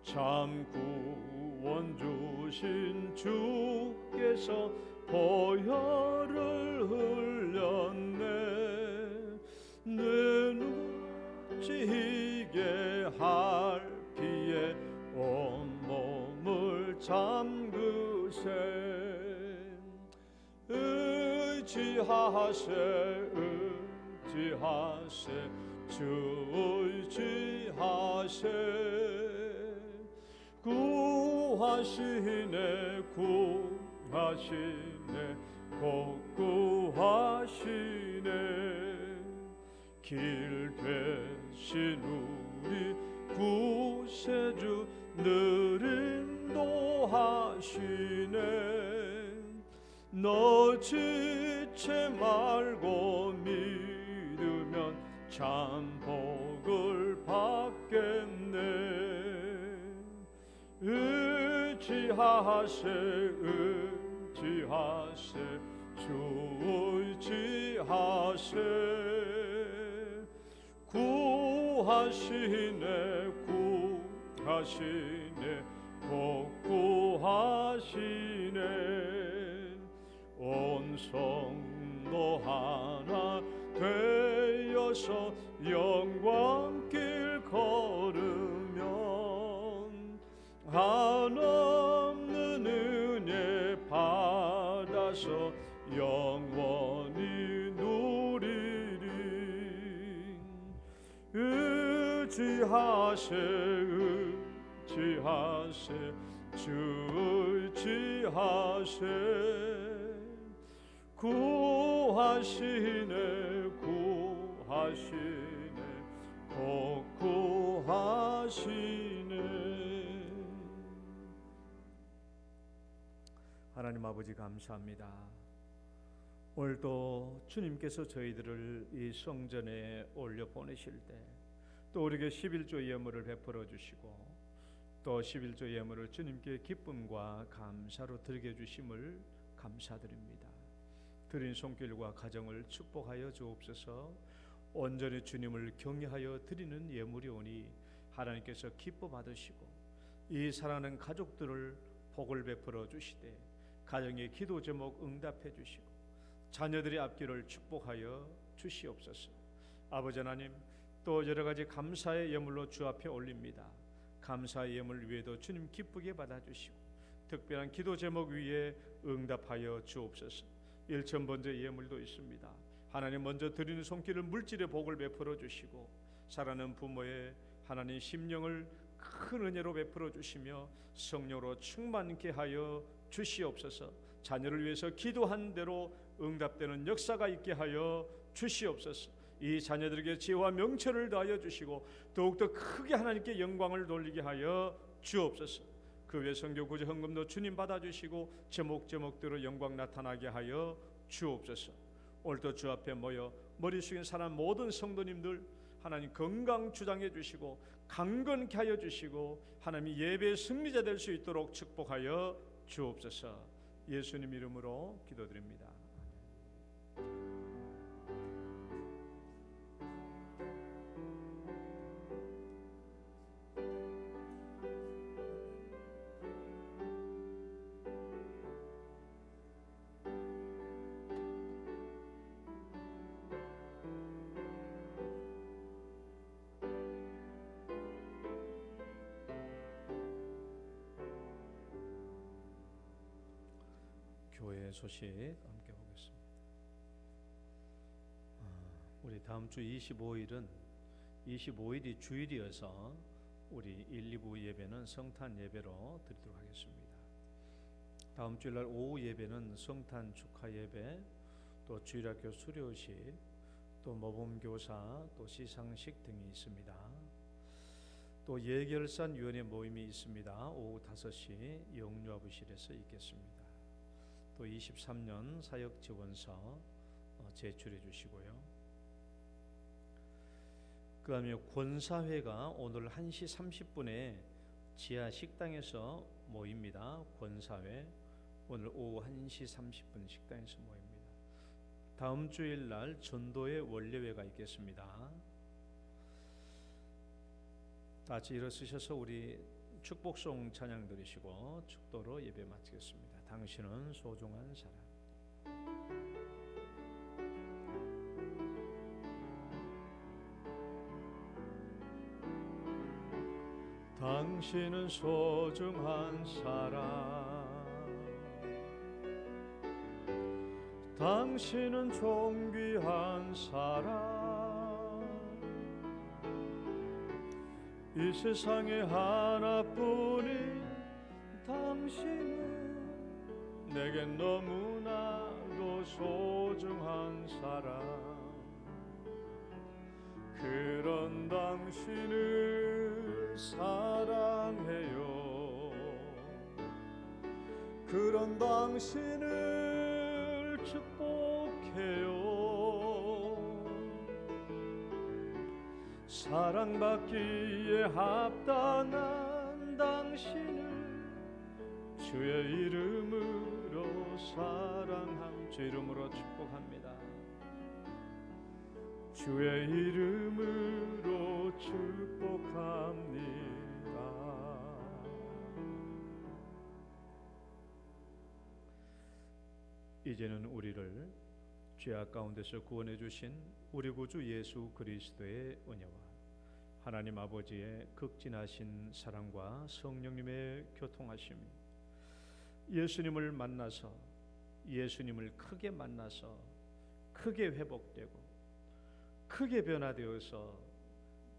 참 구원 주신 주께서 보혈을 흘렸네. 내 눈 지게 할 피에 온몸을 잠그세. 의지하세 주 의지하세. 구하시네 곧 구하시네. 길 되신 우리 구세주 늘 인도하시네. 너 지체 말고 믿으면 참 복을 받겠네. 의지하세 주 의지하세. 구하시네 곧 구하시네. 온 성문 마음도 하나 되어서 영광길 걸으면 한없는 은혜 받아서 영원히 누리리. 의지하세 의지하세 주 의지하세. 구하시네 구하시네 꼭 구하시네. 하나님 아버지 감사합니다. 오늘도 주님께서 저희들을 이 성전에 올려 보내실 때 또 우리에게 11조 예물을 베풀어 주시고 또 11조 예물을 주님께 기쁨과 감사로 드리게 주심을 감사드립니다. 드린 손길과 가정을 축복하여 주옵소서. 온전히 주님을 경외하여 드리는 예물이 오니 하나님께서 기뻐 받으시고 이 사랑하는 가족들을 복을 베풀어 주시되 가정의 기도 제목 응답해 주시고 자녀들의 앞길을 축복하여 주시옵소서. 아버지 하나님, 또 여러 가지 감사의 예물로 주 앞에 올립니다. 감사의 예물 위에도 주님 기쁘게 받아주시고 특별한 기도 제목 위에 응답하여 주옵소서. 일천번째 예물도 있습니다. 하나님 먼저 드리는 손길을 물질의 복을 베풀어 주시고 사랑하는 부모의 하나님 심령을 큰 은혜로 베풀어 주시며 성령으로 충만케 하여 주시옵소서. 자녀를 위해서 기도한 대로 응답되는 역사가 있게 하여 주시옵소서. 이 자녀들에게 지혜와 명철을 더하여 주시고 더욱더 크게 하나님께 영광을 돌리게 하여 주옵소서. 그 외 선교 구제 헌금도 주님 받아주시고 제목제목대로 영광 나타나게 하여 주옵소서. 오늘도 주 앞에 모여 머리 숙인 사람 모든 성도님들 하나님 건강 주장해 주시고 강건케 하여 주시고 하나님 예배의 승리자 될 수 있도록 축복하여 주옵소서. 예수님 이름으로 기도드립니다. 교회 소식 함께 보겠습니다. 우리 다음 주 25일이 주일이어서 우리 1, 2부 예배는 성탄 예배로 드리도록 하겠습니다. 다음 주일날 오후 예배는 성탄 축하 예배, 또 주일학교 수료식, 또 모범교사, 또 시상식 등이 있습니다. 또 예결산위원회 모임이 있습니다. 오후 5시 영유아부실에서 있겠습니다. 또 23년 사역지원서 제출해 주시고요. 그 다음에 권사회가 오늘 1시 30분에 지하 식당에서 모입니다. 권사회 오늘 오후 1시 30분 식당에서 모입니다. 다음 주일 날 전도의 원례회가 있겠습니다. 다 같이 일어서셔서 우리 축복송 찬양 드리시고 축도로 예배 마치겠습니다. 당신은 소중한 사람. 당신은 소중한 사람. 당신은 존귀한 사람. 이 세상에 하나뿐인 당신은 내겐 너무나도 소중한 사람. 그런 당신을 사랑해요. 그런 당신을 축복해요. 사랑받기에 합당한 당신을 주의 이름으로 사랑함. 주의 이름으로 축복합니다. 주의 이름으로 축복합니다. 이제는 우리를 죄악 가운데서 구원해 주신 우리 구주 예수 그리스도의 은혜와 하나님 아버지의 극진하신 사랑과 성령님의 교통하심이 예수님을 만나서 예수님을 크게 만나서 크게 회복되고 크게 변화되어서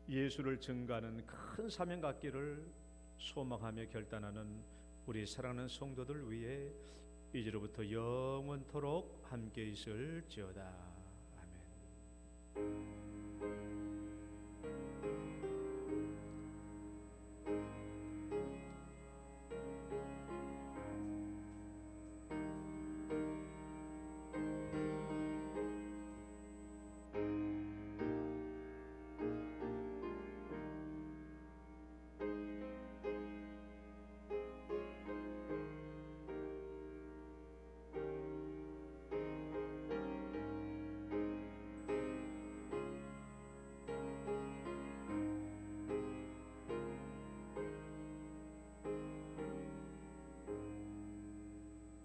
예수를 증거하는 큰 사명 갖기를 소망하며 결단하는 우리 사랑하는 성도들 위해 이제로부터 영원토록 함께 있을지어다. 아멘.